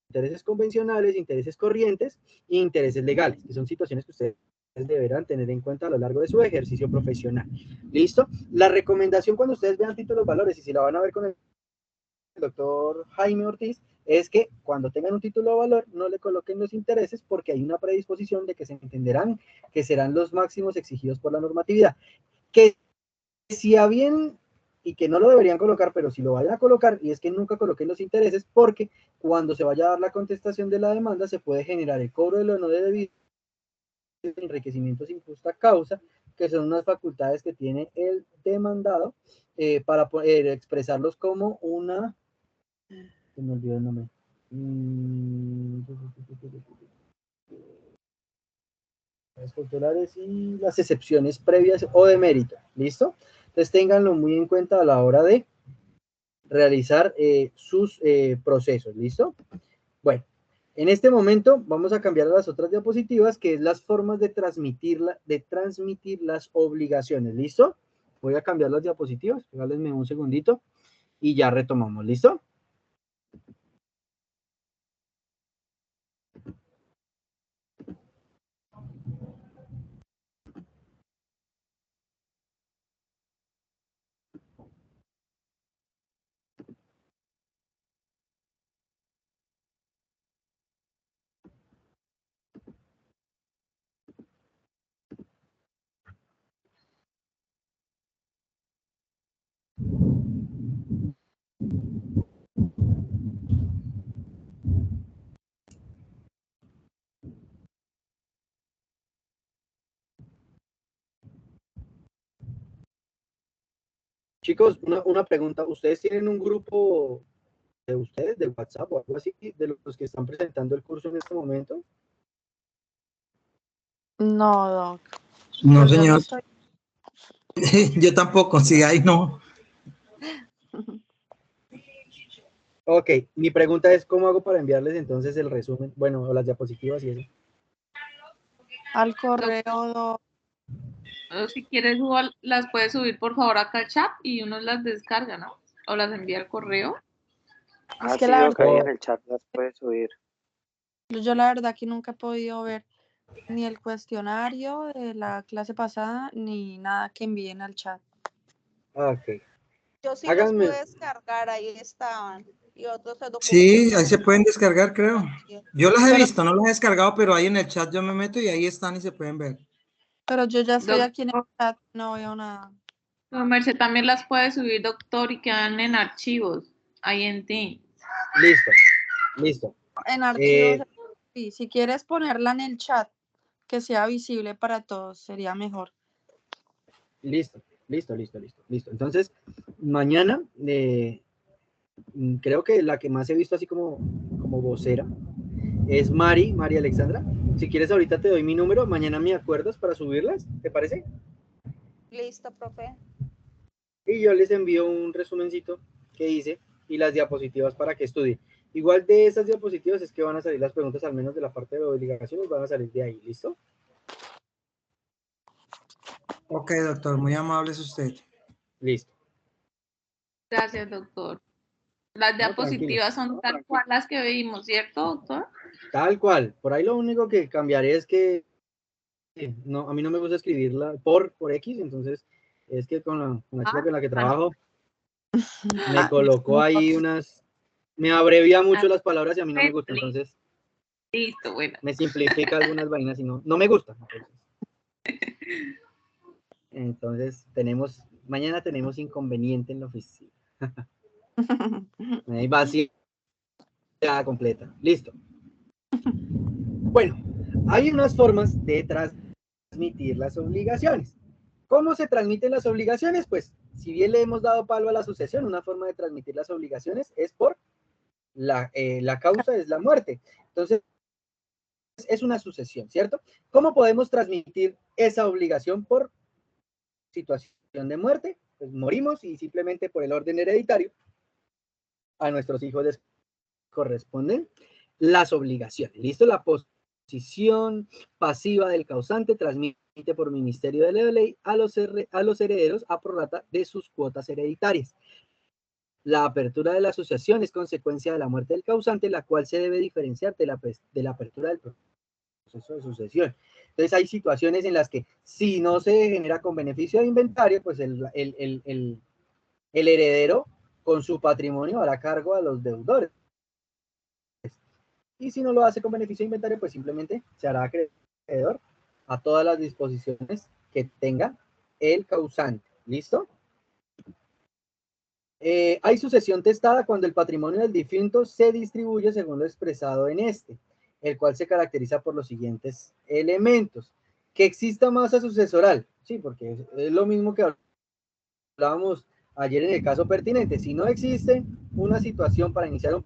intereses convencionales, intereses corrientes e intereses legales, que son situaciones que ustedes deberán tener en cuenta a lo largo de su ejercicio profesional. ¿Listo? La recomendación cuando ustedes vean títulos valores, y si la van a ver con el doctor Jaime Ortiz, es que cuando tengan un título de valor no le coloquen los intereses porque hay una predisposición de que se entenderán que serán los máximos exigidos por la normatividad. Que si a bien y que no lo deberían colocar, pero si lo vayan a colocar, y es que nunca coloquen los intereses porque cuando se vaya a dar la contestación de la demanda se puede generar el cobro de lo no debido, enriquecimiento sin justa causa, que son unas facultades que tiene el demandado para poder expresarlos como una... Se me olvidó el nombre. Las culturales y las excepciones previas o de mérito. ¿Listo? Entonces ténganlo muy en cuenta a la hora de realizar sus procesos. ¿Listo? Bueno, en este momento vamos a cambiar a las otras diapositivas, que es las formas de transmitir las obligaciones. ¿Listo? Voy a cambiar las diapositivas. Regálenme un segundito y ya retomamos. ¿Listo? Chicos, una pregunta. ¿Ustedes tienen un grupo de ustedes, del WhatsApp o algo así, de los que están presentando el curso en este momento? No, Doc. No, Pues yo no señor. estoy. Yo tampoco, sí, ahí no. Ok, mi pregunta es, ¿cómo hago para enviarles entonces el resumen? Bueno, o las diapositivas y eso. Al correo, Doc. O si quieres, las puedes subir por favor acá al chat y uno las descarga, ¿no? O las envía al correo. Es Ah, que sí, la lo verdad, que hay en el chat las puede subir. yo la verdad que nunca he podido ver ni el cuestionario de la clase pasada, ni nada que envíen al chat. Ok. Yo sí los Háganme, pude descargar, ahí estaban. Y otros documentos. Sí, ahí se pueden descargar, creo. Yo las he Pero- visto, no las he descargado, pero ahí en el chat yo me meto y ahí están y se pueden ver. Pero yo ya estoy aquí en el Doctor, chat, no veo nada. Merced, también las puede subir, doctor, y quedan en archivos, ahí en ti. listo. En archivos, sí, si quieres ponerla en el chat, que sea visible para todos, sería mejor. Listo. Entonces, mañana, creo que la que más he visto así como vocera es María Alexandra. Si quieres, ahorita te doy mi número, mañana me acuerdas para subirlas, ¿te parece? Listo, profe. Y yo les envío un resumencito que hice y las diapositivas para que estudien. Igual de esas diapositivas es que van a salir las preguntas, al menos de la parte de obligaciones, van a salir de ahí, ¿listo? Ok, doctor, muy amable es usted. Listo. Gracias, doctor. Las No, tranquilo. diapositivas son tal cual las que vimos, ¿cierto, doctor? Tal cual. Por ahí lo único que cambiaré es que no, a mí no me gusta escribirla por X, entonces es que con la chica con la que trabajo me colocó ahí me abrevia mucho las palabras y a mí no me gusta, entonces Listo, bueno. me simplifica algunas vainas y no me gusta. Entonces mañana tenemos inconveniente en la oficina. Ahí vacía completa. Listo. Bueno, hay unas formas de transmitir las obligaciones. ¿Cómo se transmiten las obligaciones? Pues, si bien le hemos dado palo a la sucesión, una forma de transmitir las obligaciones es por la causa es la muerte. Entonces, es una sucesión, ¿cierto? ¿Cómo podemos transmitir esa obligación por situación de muerte? Pues morimos y simplemente por el orden hereditario a nuestros hijos les corresponden las obligaciones. ¿Listo? La posición pasiva del causante transmite por ministerio de la ley a los herederos a prorrata de sus cuotas hereditarias. La apertura de la asociación es consecuencia de la muerte del causante, la cual se debe diferenciar de la apertura del proceso de sucesión. Entonces hay situaciones en las que si no se genera con beneficio de inventario, pues el heredero con su patrimonio hará cargo a los deudores. Y si no lo hace con beneficio de inventario, pues simplemente se hará acreedor a todas las disposiciones que tenga el causante. ¿Listo? Hay sucesión testada cuando el patrimonio del difunto se distribuye según lo expresado en este, el cual se caracteriza por los siguientes elementos. Que exista masa sucesoral, sí, porque es lo mismo que hablábamos ayer en el caso pertinente. Si no existe una situación para iniciar un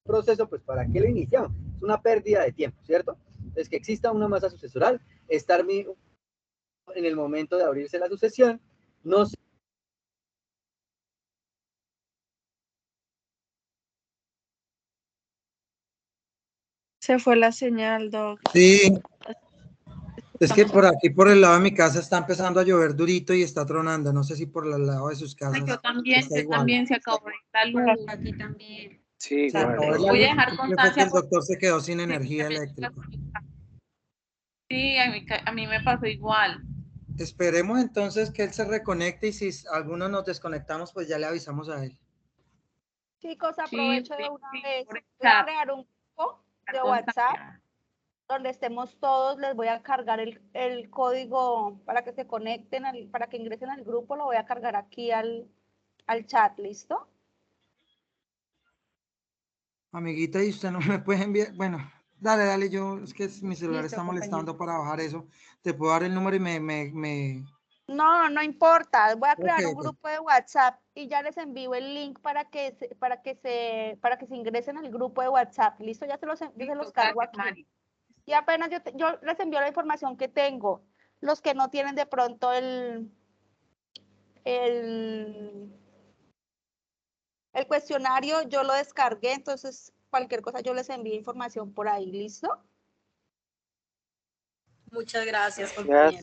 proceso, pues ¿para qué lo iniciamos? Es una pérdida de tiempo, ¿cierto? Entonces, que exista una masa sucesoral, estar en el momento de abrirse la sucesión, no se Se fue la señal, Doc. Sí, es que por aquí, por el lado de mi casa, está empezando a llover durito y está tronando. No sé si por el lado de sus casas Yo también, está igual. se acabó la luz. Aquí también. Sí, Se igual. acabó la Voy a luz, dejar fue que constancia. el doctor se quedó sin energía eléctrica. Sí, a mí me pasó igual. Esperemos entonces que él se reconecte y si algunos nos desconectamos, pues ya le avisamos a él. Chicos, aprovecho de una vez. por el Voy a chat. crear un grupo de Constancia. WhatsApp donde estemos todos. Les voy a cargar el código para que se conecten, para que ingresen al grupo. Lo voy a cargar aquí al chat. ¿Listo? Amiguita, ¿y usted no me puede enviar? Bueno, dale, es que mi celular Listo, está molestando compañero. para bajar eso. Te puedo dar el número y me No importa. Voy a crear Ok, un ok. grupo de WhatsApp y ya les envío el link para que se ingresen al grupo de WhatsApp. Listo, yo se los Listo, cargo gracias, aquí. Mari. Y apenas yo les envío la información que tengo. Los que no tienen de pronto el cuestionario, yo lo descargué, entonces cualquier cosa yo les envío información por ahí. ¿Listo? Muchas gracias, compañera.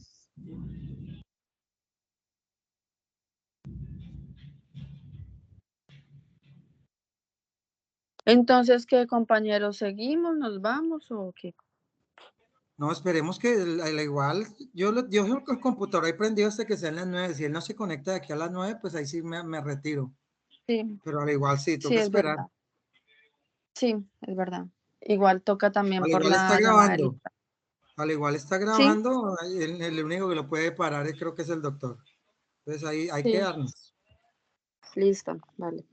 Entonces, ¿qué, compañeros? ¿Seguimos? ¿Nos vamos o qué? No, esperemos que al igual, yo el computador ahí prendido hasta que sean las 9. Si él no se conecta de aquí a las 9, pues ahí sí me retiro. Sí, Pero al igual sí, sí, toca es esperar. verdad. Sí, es verdad. Igual toca también Al por igual está la grabando. llamadita. Al igual está Sí, grabando, el único que lo puede parar creo que es el doctor. Entonces ahí hay que sí, darnos. listo, vale.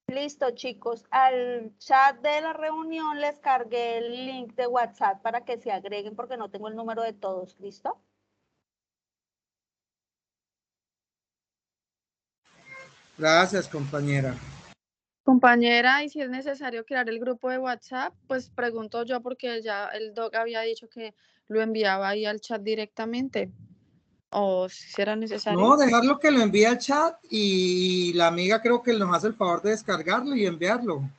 Listo, chicos. Al chat de la reunión les cargué el link de WhatsApp para que se agreguen porque no tengo el número de todos. ¿Listo? Gracias, compañera. Compañera, y si es necesario crear el grupo de WhatsApp, pues pregunto yo porque ya el doc había dicho que lo enviaba ahí al chat directamente. O si era necesario. No, dejarlo que lo envíe al chat y la amiga creo que nos hace el favor de descargarlo y enviarlo.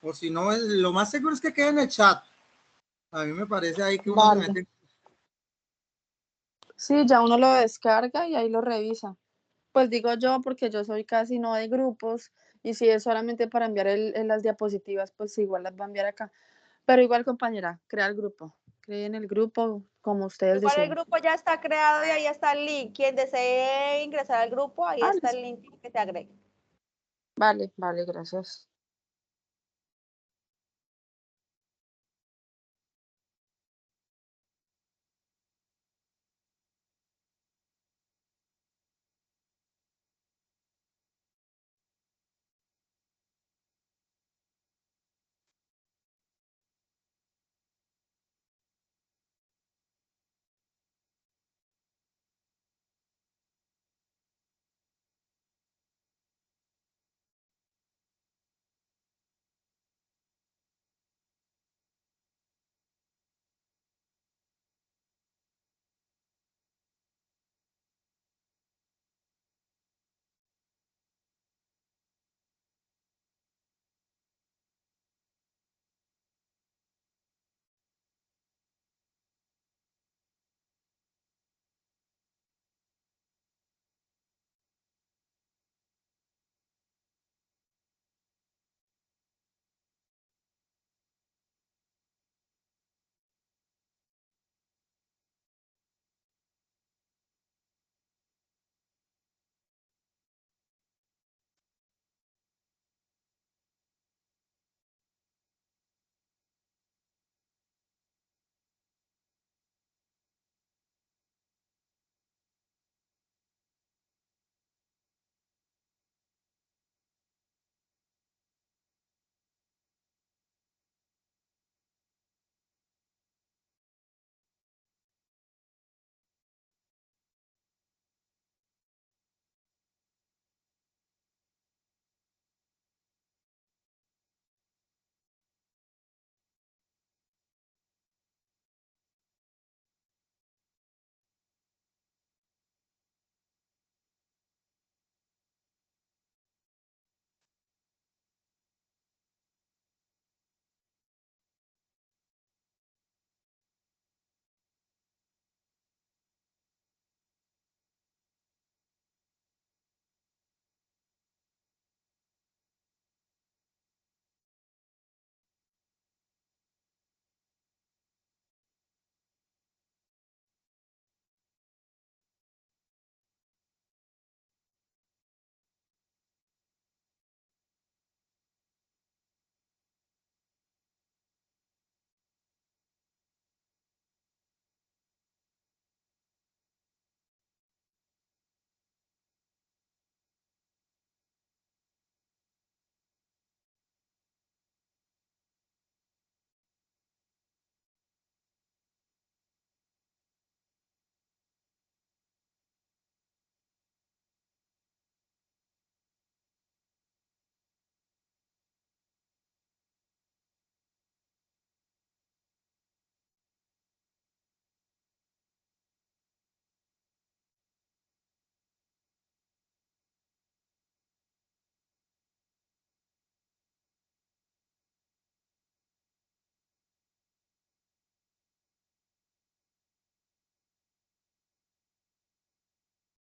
O si no, lo más seguro es que quede en el chat. A mí me parece ahí que uno se Vale. mete. Sí, ya uno lo descarga y ahí lo revisa. Pues digo yo porque yo soy casi no de grupos y si es solamente para enviar las diapositivas, pues igual las va a enviar acá. Pero igual, compañera, crea el grupo. Creen el grupo como ustedes Igual el deseen. grupo ya está creado y ahí está el link. Quien desee ingresar al grupo, ahí está el link para que se agregue. Vale, vale, gracias.